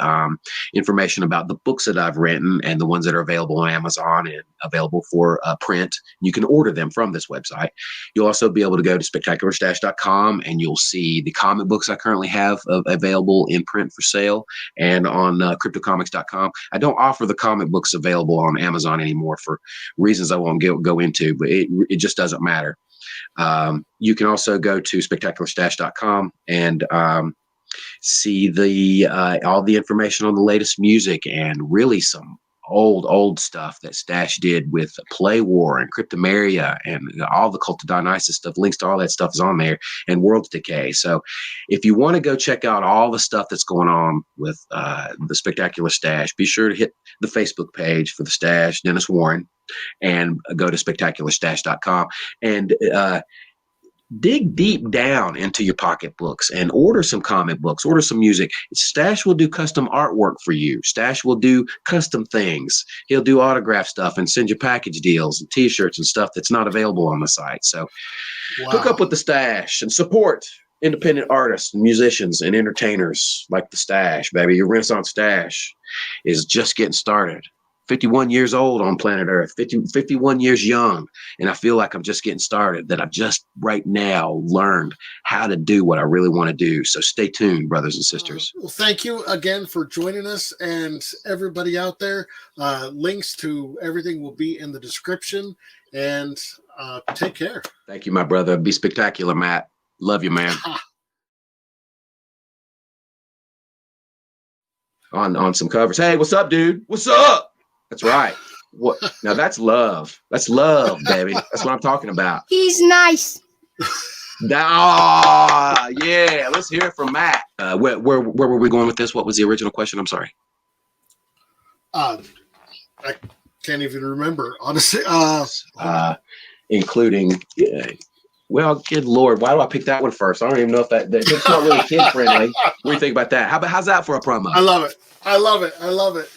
[SPEAKER 2] information about the books that I've written and the ones that are available on Amazon and available for print. You can order them from this website. You'll also be able to go to spectacularstache.com and you'll see the comic books I currently have available in print for sale, and on cryptocomics.com. I don't offer the comic books available on Amazon anymore for reasons I won't go into, but it just doesn't matter. You can also go to spectacularstache.com and see all the information on the latest music and really some old stuff that Stache did with Play War and Cryptomeria and all the Cult of Dionysus stuff. Links to all that stuff is on there, and World's Decay. So if you want to go check out all the stuff that's going on with the Spectacular Stache, be sure to hit the Facebook page for the Stache, Dennis Warren, and go to spectacularstache.com and dig deep down into your pocketbooks and order some comic books, order some music. Stache will do custom artwork for you. Stache will do custom things. He'll do autograph stuff and send you package deals and t-shirts and stuff that's not available on the site. So hook up with the Stache and support independent artists and musicians and entertainers like the Stache, baby. Your Renaissance Stache is just getting started. 51 years old on planet Earth, 51 years young. And I feel like I'm just getting started, that I've just right now learned how to do what I really want to do. So stay tuned, brothers and sisters.
[SPEAKER 1] Well, thank you again for joining us, and everybody out there. Links to everything will be in the description, and take care.
[SPEAKER 2] Thank you, my brother. Be spectacular, Matt. Love you, man. On some covers. Hey, what's up, dude? What's up? That's right. What? Now that's love. That's love, baby. That's what I'm talking about.
[SPEAKER 3] He's nice.
[SPEAKER 2] Yeah. Let's hear it from Matt. Where were we going with this? What was the original question? I'm sorry.
[SPEAKER 1] I can't even remember, honestly.
[SPEAKER 2] Including, well, good Lord, why do I pick that one first? I don't even know if that's not really kid friendly. What do you think about that? How's that for a promo?
[SPEAKER 1] I love it. I love it. I love it.